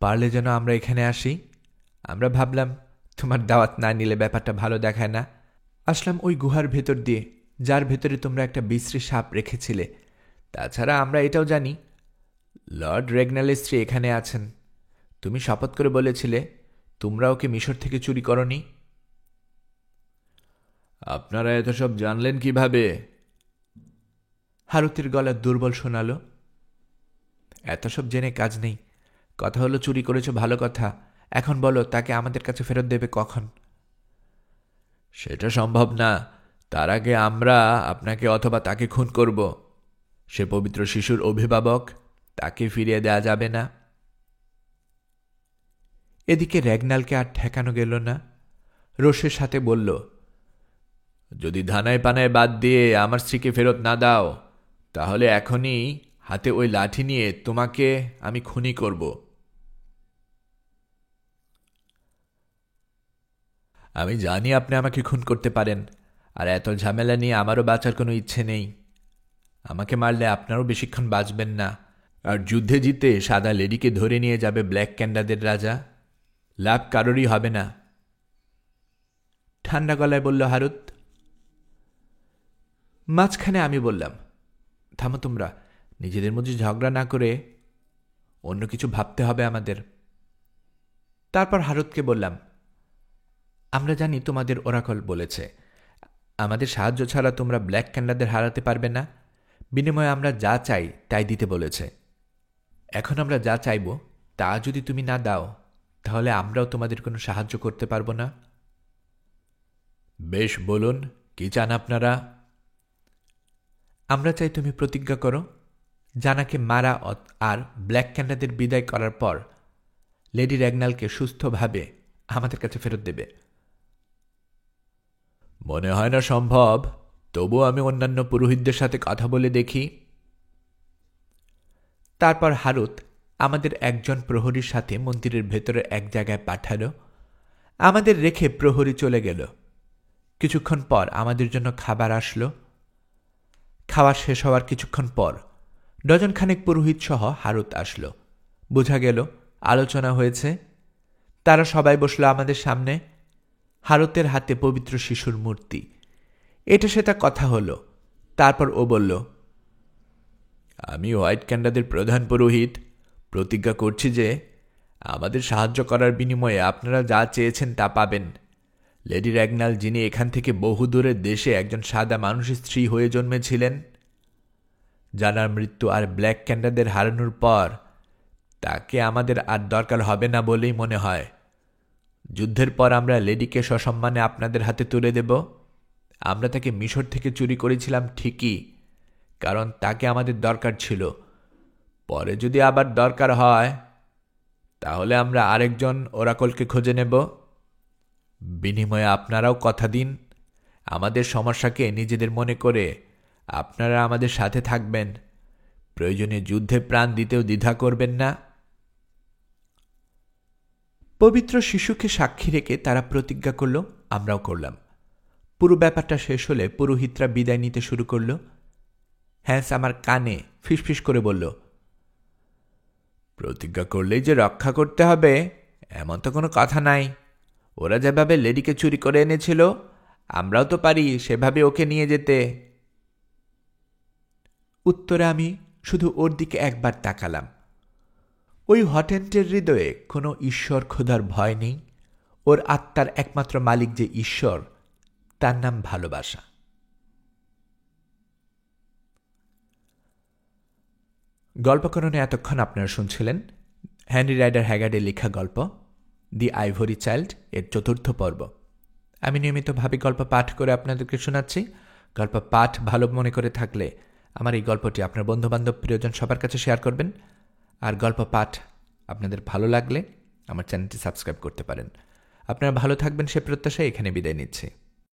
পারলে যেন আমরা এখানে আসি। আমরা ভাবলাম তোমার দাওয়াত না নিলে ব্যাপারটা ভালো দেখায় না। আসলাম ওই গুহার ভেতর দিয়ে, যার ভেতরে তোমরা একটা বিশ্রী সাপ রেখেছিলে। তাছাড়া আমরা এটাও জানি লর্ড রেগনালের স্ত্রী এখানে আছেন। তুমি শপথ করে বলেছিলে তোমরা ওকে মিশর থেকে চুরি করনি। আপনারা এত সব জানলেন কিভাবে? হারুতের গলা দুর্বল শোনাল। এত সব জেনে কাজ নেই। কথা হলো চুরি করেছ, ভালো কথা। এখন বলো তাকে আমাদের কাছে ফেরত দেবে কখন? সেটা সম্ভব না। তার আগে আমরা আপনাকে অথবা তাকে খুন করব। সে পবিত্র শিশুর অভিভাবক, তাকে ফিরিয়ে দেয়া যাবে না। এদিকে র্যাগনালকে আর ঠেকানো গেল না। রোষের সাথে বলল, যদি ধানায় পানায় বাদ দিয়ে আমার স্ত্রীকে ফেরত না দাও, তাহলে এখনই হাতে ওই লাঠি নিয়ে তোমাকে আমি খুনি করব। আমি জানি আপনি আমাকে খুন করতে পারেন, আর এত ঝামেলা নিয়ে আমারও বাঁচার কোনো ইচ্ছে নেই। আমাকে মারলে আপনারও বেশিক্ষণ বাঁচবেন না। আর যুদ্ধে জিতে সাদা লেডিকে ধরে নিয়ে যাবে ব্ল্যাক ক্যান্ডাদের রাজা। লাভ কারোরই হবে না। ঠান্ডা গলায় বলল হারুত। মাঝখানে আমি বললাম, থামো তোমরা। নিজেদের মধ্যে ঝগড়া না করে অন্য কিছু ভাবতে হবে আমাদের। তারপর হারুতকে বললাম, আমরা জানি তোমাদের ওরাকল বলেছে আমাদের সাহায্য ছাড়া তোমরা ব্ল্যাক ক্যান্ডারদের হারাতে পারবে না। বিনিময়ে আমরা যা চাই তাই দিতে বলেছে। এখন আমরা যা চাইব তা যদি তুমি না দাও, তাহলে আমরাও তোমাদের কোনো সাহায্য করতে পারব না। বেশ, বলুন কি চান আপনারা? আমরা চাই তুমি প্রতিজ্ঞা করো জানাকে মারা আর ব্ল্যাক ক্যান্ডারদের বিদায় করার পর লেডি র্যাগনালকে সুস্থভাবে আমাদের কাছে ফেরত দেবে। মনে হয় না সম্ভব, তবু আমি অন্যান্য পুরোহিতদের সাথে কথা বলে দেখি। তারপর হারুত আমাদের একজন প্রহরীর সাথে মন্দিরের ভেতরে এক জায়গায় পাঠালো। আমাদের রেখে প্রহরী চলে গেল। কিছুক্ষণ পর আমাদের জন্য খাবার আসলো। খাওয়া শেষ হওয়ার কিছুক্ষণ পর ডজনখানেক পুরোহিত সহ হারুত আসলো। বোঝা গেল আলোচনা হয়েছে। তারা সবাই বসলো আমাদের সামনে। হারুতের হাতে পবিত্র শিশুর মূর্তি। এটা সেটা কথা হলো। তারপর ও বলল, আমি হোয়াইট ক্যান্ডাদের প্রধান পুরোহিত প্রতিজ্ঞা করছি যে আমাদের সাহায্য করার বিনিময়ে আপনারা যা চেয়েছেন তা পাবেন। লেডি র্যাগনাল, যিনি এখান থেকে বহু দূরের দেশে একজন সাদা মানুষের স্ত্রী হয়ে জন্মেছিলেন, যার মৃত্যু আর ব্ল্যাক ক্যান্ডারদের হারানোর পর তাকে আমাদের আর দরকার হবে না বলেই মনে হয়। যুদ্ধের পর আমরা লেডিকে সসম্মানে আপনাদের হাতে তুলে দেব। আমরা তাকে মিশর থেকে চুরি করেছিলাম ঠিকই, কারণ তাকে আমাদের দরকার ছিল। পরে যদি আবার দরকার হয় তাহলে আমরা আরেকজন ওরাকলকে খুঁজে নেব। বিনিময়ে আপনারাও কথা দিন, আমাদের সমস্যাকে নিজেদের মনে করে আপনারা আমাদের সাথে থাকবেন, প্রয়োজনে যুদ্ধে প্রাণ দিতেও দ্বিধা করবেন না। পবিত্র শিশুকে সাক্ষী রেখে তারা প্রতিজ্ঞা করল, আমরাও করলাম। পুরো ব্যাপারটা শেষ হলে পুরোহিতরা বিদায় নিতে শুরু করল। হ্যান্স আমার কানে ফিসফিস করে বলল, প্রতিজ্ঞা করলেই যে রক্ষা করতে হবে এমন তো কোনো কথা নাই। ওরা যেভাবে লেডিকে চুরি করে এনেছিল, আমরাও তো পারি সেভাবে ওকে নিয়ে যেতে। উত্তরে আমি শুধু ওর দিকে একবার তাকালাম। ওই হটেন্টের হৃদয়ে কোনো ঈশ্বর খোদার ভয় নেই। ওর আত্মার একমাত্র মালিক যে ঈশ্বর, তার নাম ভালোবাসা। গল্পকরণে এতক্ষণ আপনারা শুনছিলেন হেনরি রাইডার হ্যাগার্ডের লেখা গল্প দি আইভরি চাইল্ড এর ৪র্থ পর্ব। আমি নিয়মিতভাবে গল্প পাঠ করে আপনাদেরকে শোনাচ্ছি। গল্প পাঠ ভালো মনে করে থাকলে আমার এই গল্পটি আপনার বন্ধুবান্ধব প্রিয়জন সবার কাছে শেয়ার করবেন। আর গল্প পাঠ আপনাদের ভালো লাগলে আমার চ্যানেলটি সাবস্ক্রাইব করতে পারেন। আপনারা ভালো থাকবেন সে প্রত্যাশায় এখানে বিদায় নিচ্ছি।